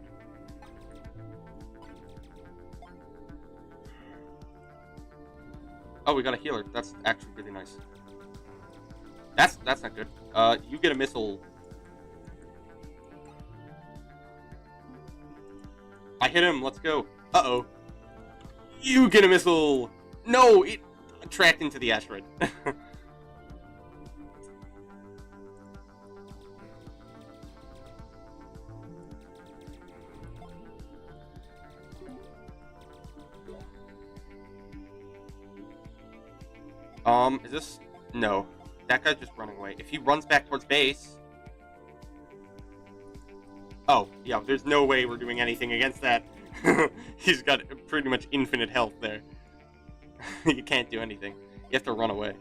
Oh, we got a healer. That's actually really nice. That's not good. You get a missile. I hit him. Let's go. Uh-oh. You get a missile. No, it tracked into the asteroid. Is this? No. That guy's just running away. If he runs back towards base... Oh, yeah, there's no way we're doing anything against that. He's got pretty much infinite health there. You can't do anything. You have to run away.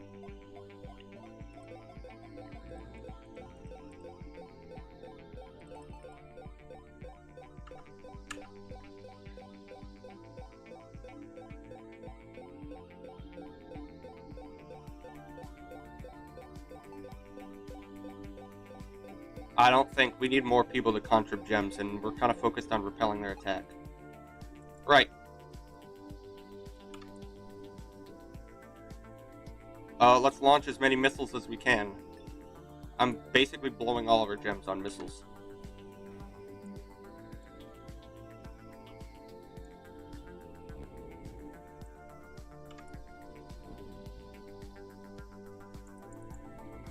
I don't think we need more people to contrib gems, and we're kind of focused on repelling their attack. Right. Let's launch as many missiles as we can. I'm basically blowing all of our gems on missiles.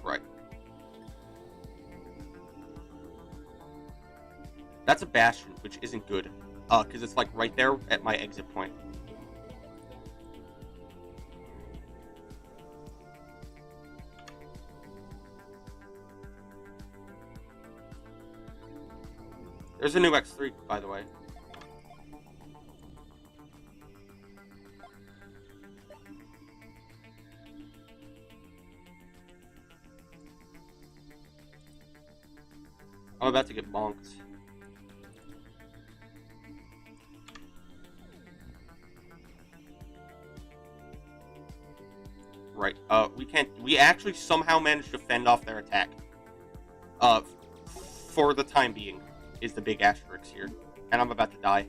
Right. That's a bastion, which isn't good. Because it's like right there at my exit point. There's a new X3, by the way. I'm about to get bonked. Right, we actually somehow managed to fend off their attack. For the time being, is the big asterisk here. And I'm about to die.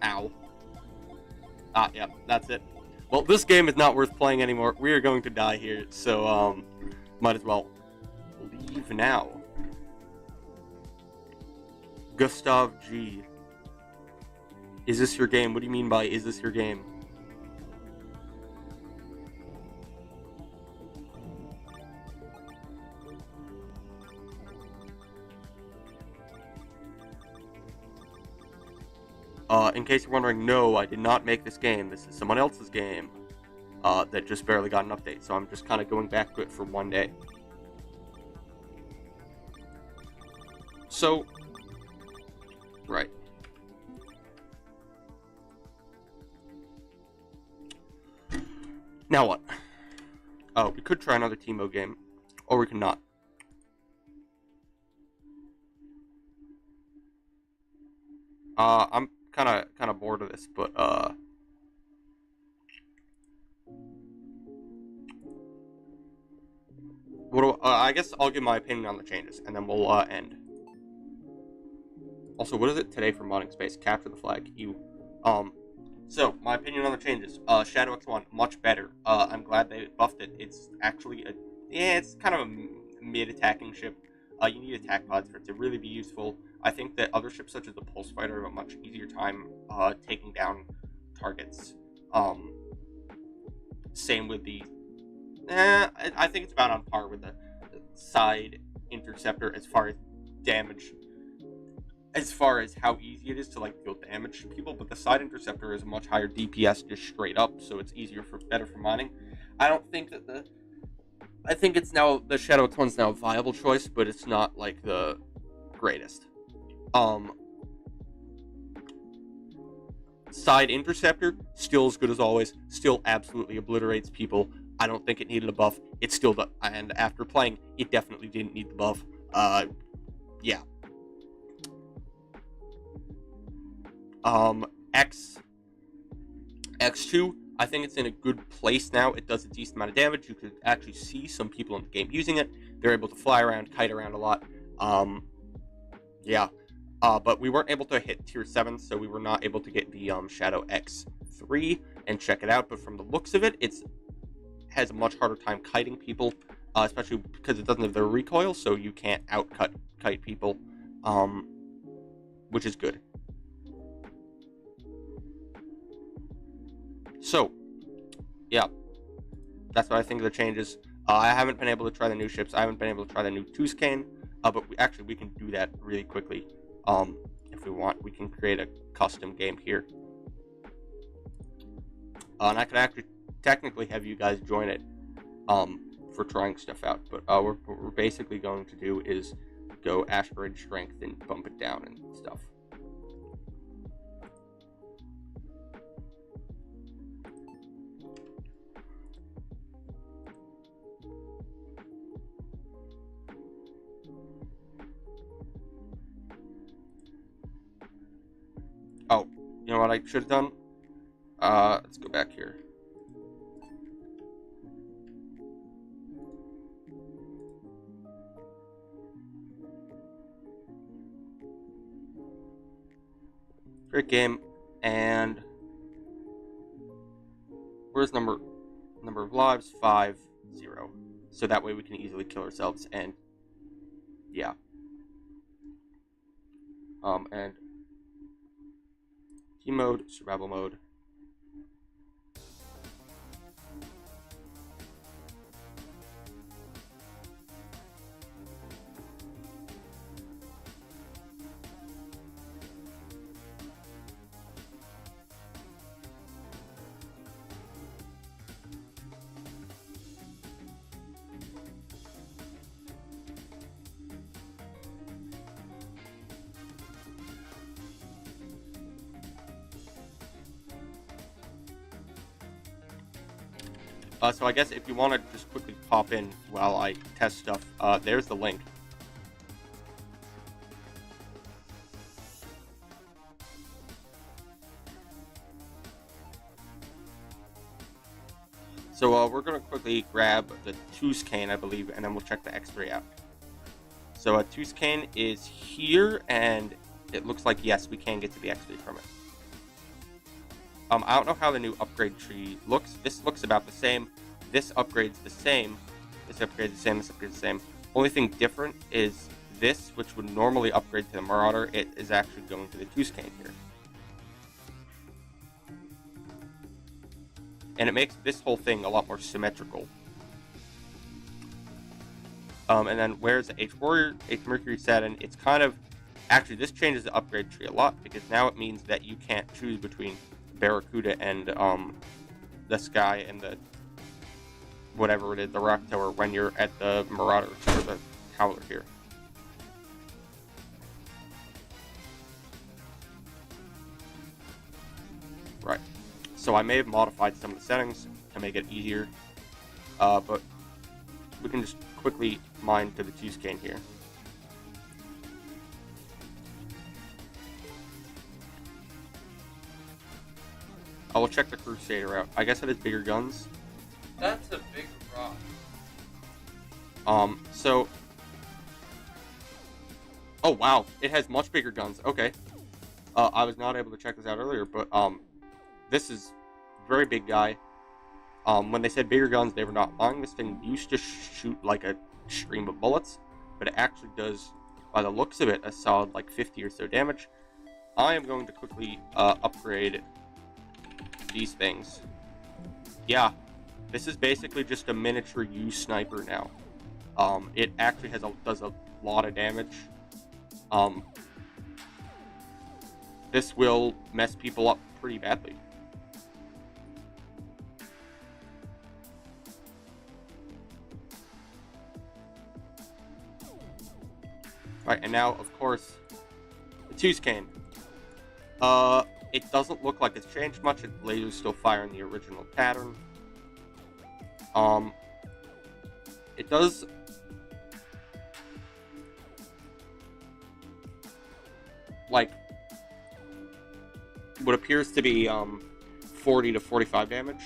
Ow. Ah, yeah, that's it. Well, this game is not worth playing anymore. We are going to die here, so, might as well leave now. Gustav G. Is this your game? What do you mean by, is this your game? In case you're wondering, no, I did not make this game. This is someone else's game that just barely got an update, so I'm just kind of going back to it for one day. So, right. Now what? Oh, we could try another team mode game, or we could not. I'm kind of bored of this, but I guess I'll give my opinion on the changes, and then we'll end. Also, what is it today for modding space? Capture the flag. So my opinion on the changes. Shadow X1 much better. I'm glad they buffed it. It's actually it's kind of a mid-attacking ship. You need attack pods for it to really be useful. I think that other ships such as the Pulse Fighter have a much easier time taking down targets. Same with the... I think it's about on par with the Side Interceptor as far as damage. As far as how easy it is to deal damage to people, but the Side Interceptor is a much higher DPS just straight up, so it's better for mining. I don't think that I think it's now, the Shadow X1's now a viable choice, but it's not the greatest. Side Interceptor, still as good as always, still absolutely obliterates people. I don't think it needed a buff. It still does, and after playing, it definitely didn't need the buff. Yeah. X2, I think it's in a good place now. It does a decent amount of damage. You could actually see some people in the game using it. They're able to fly around, kite around a lot. Yeah. But we weren't able to hit tier 7, so we were not able to get the Shadow X3 and check it out. But from the looks of it, it has a much harder time kiting people, especially because it doesn't have the recoil, so you can't kite people, which is good. So, yeah, that's what I think of the changes. I haven't been able to try the new ships. I haven't been able to try the new Tuscane, but we can do that really quickly. If we want, we can create a custom game here. And I could actually technically have you guys join it for trying stuff out. But what we're basically going to do is go asteroid strength and bump it down and stuff. Oh, you know what I should have done? Let's go back here. Great game, and where's number of lives? 5-0. So that way we can easily kill ourselves, and yeah. And team mode, survival mode. So I guess if you want to just quickly pop in while I test stuff, there's the link. So we're going to quickly grab the Tuscane, I believe, and then we'll check the X3 out. So Tuscane is here, and it looks like, yes, we can get to the X3 from it. I don't know how the new upgrade tree looks. This looks about the same. This upgrade's the same. This upgrade's the same. This upgrade's the same. Only thing different is this, which would normally upgrade to the Marauder, it is actually going to the Tuscan here. And it makes this whole thing a lot more symmetrical. And then where's the H-Warrior, H-Mercury Saturn, it's kind of... Actually, this changes the upgrade tree a lot, because now it means that you can't choose between Barracuda and the Sky and the... whatever it is, the Rock Tower, when you're at the Marauder, or the Howler here. Right. So I may have modified some of the settings to make it easier, but we can just quickly mine to the Tuscan here. I will check the Crusader out. I guess it has bigger guns. That's a big rock. So... Oh, wow. It has much bigger guns. Okay. I was not able to check this out earlier, but, this is a very big guy. When they said bigger guns, they were not lying. This thing used to shoot like a stream of bullets, but it actually does, by the looks of it, a solid like 50 or so damage. I am going to quickly upgrade these things. Yeah, this is basically just a miniature U sniper now. It actually does a lot of damage. This will mess people up pretty badly. Right, and now, of course, the Tuscan. It doesn't look like it's changed much. The lasers still fire in the original pattern. It does... like, what appears to be, 40 to 45 damage.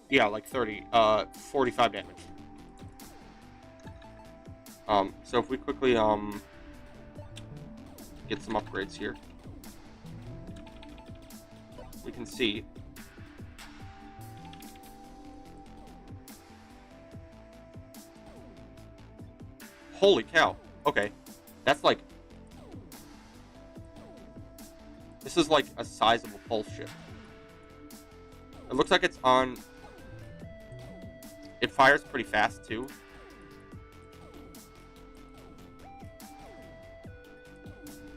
Yeah, like 45 damage. So if we quickly, get some upgrades here, we can see holy cow. Okay. That's like, this is like a sizable pulse ship. It looks like it's on... It fires pretty fast, too.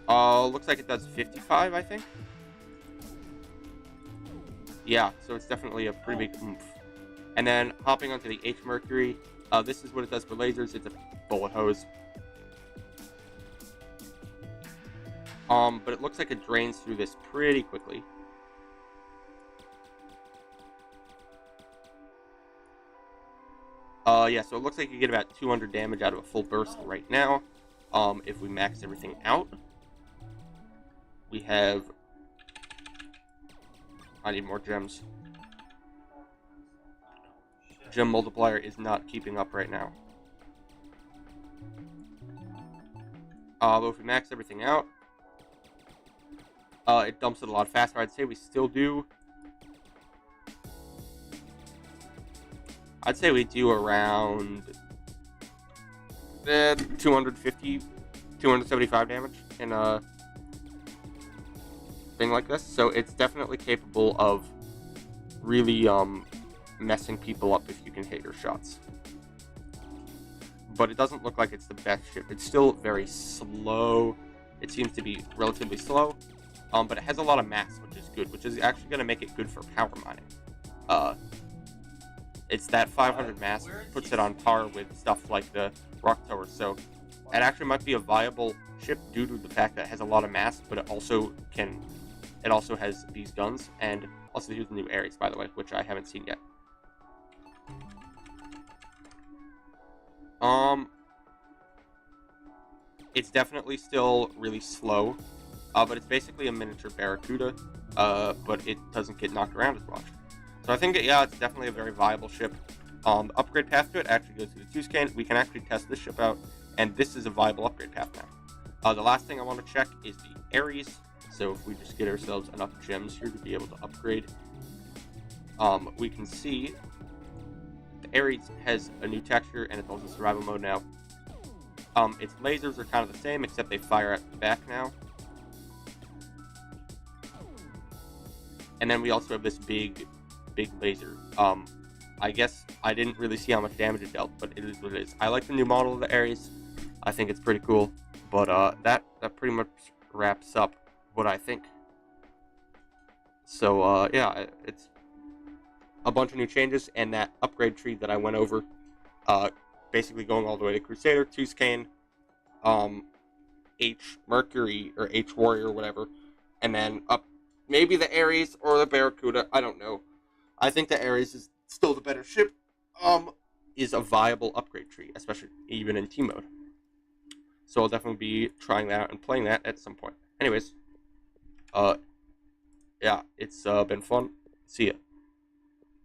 Looks like it does 55, I think. Yeah, so it's definitely a pretty big oomph. And then, hopping onto the H-Mercury, this is what it does for lasers. It's a bullet hose. But it looks like it drains through this pretty quickly. Yeah, so it looks like you get about 200 damage out of a full burst right now. If we max everything out, we have... I need more gems. Gem multiplier is not keeping up right now. But if we max everything out, it dumps it a lot faster. I'd say we still do... I'd say we do around 250, 275 damage in a thing like this. So it's definitely capable of really messing people up if you can hit your shots. But it doesn't look like it's the best ship. It's still very slow. It seems to be relatively slow. But it has a lot of mass, which is good, which is actually going to make it good for power mining. It's that 500 mass puts it on par with stuff like the Rock Tower, so it actually might be a viable ship due to the fact that it has a lot of mass, but it also has these guns, and also here's the new Ares, by the way, which I haven't seen yet. It's definitely still really slow, but it's basically a miniature Barracuda. but it doesn't get knocked around as much. So I think, yeah, it's definitely a very viable ship. The upgrade path to it actually goes to the Tuscan. We can actually test this ship out, and this is a viable upgrade path now. The last thing I want to check is the Ares. So if we just get ourselves enough gems here to be able to upgrade, we can see the Ares has a new texture, and it's also survival mode now. Its lasers are kind of the same, except they fire at the back now. And then we also have this big laser. I guess I didn't really see how much damage it dealt, but it is what it is. I like the new model of the Ares. I think it's pretty cool. But that pretty much wraps up what I think. So yeah, it's a bunch of new changes, and that upgrade tree that I went over, basically going all the way to Crusader, Tuscan, H Mercury or H Warrior or whatever, and then up maybe the Ares or the Barracuda. I don't know. I think the Ares is still the better ship. Is a viable upgrade tree, especially even in team mode. So I'll definitely be trying that out and playing that at some point. Anyways, yeah, it's been fun. See ya.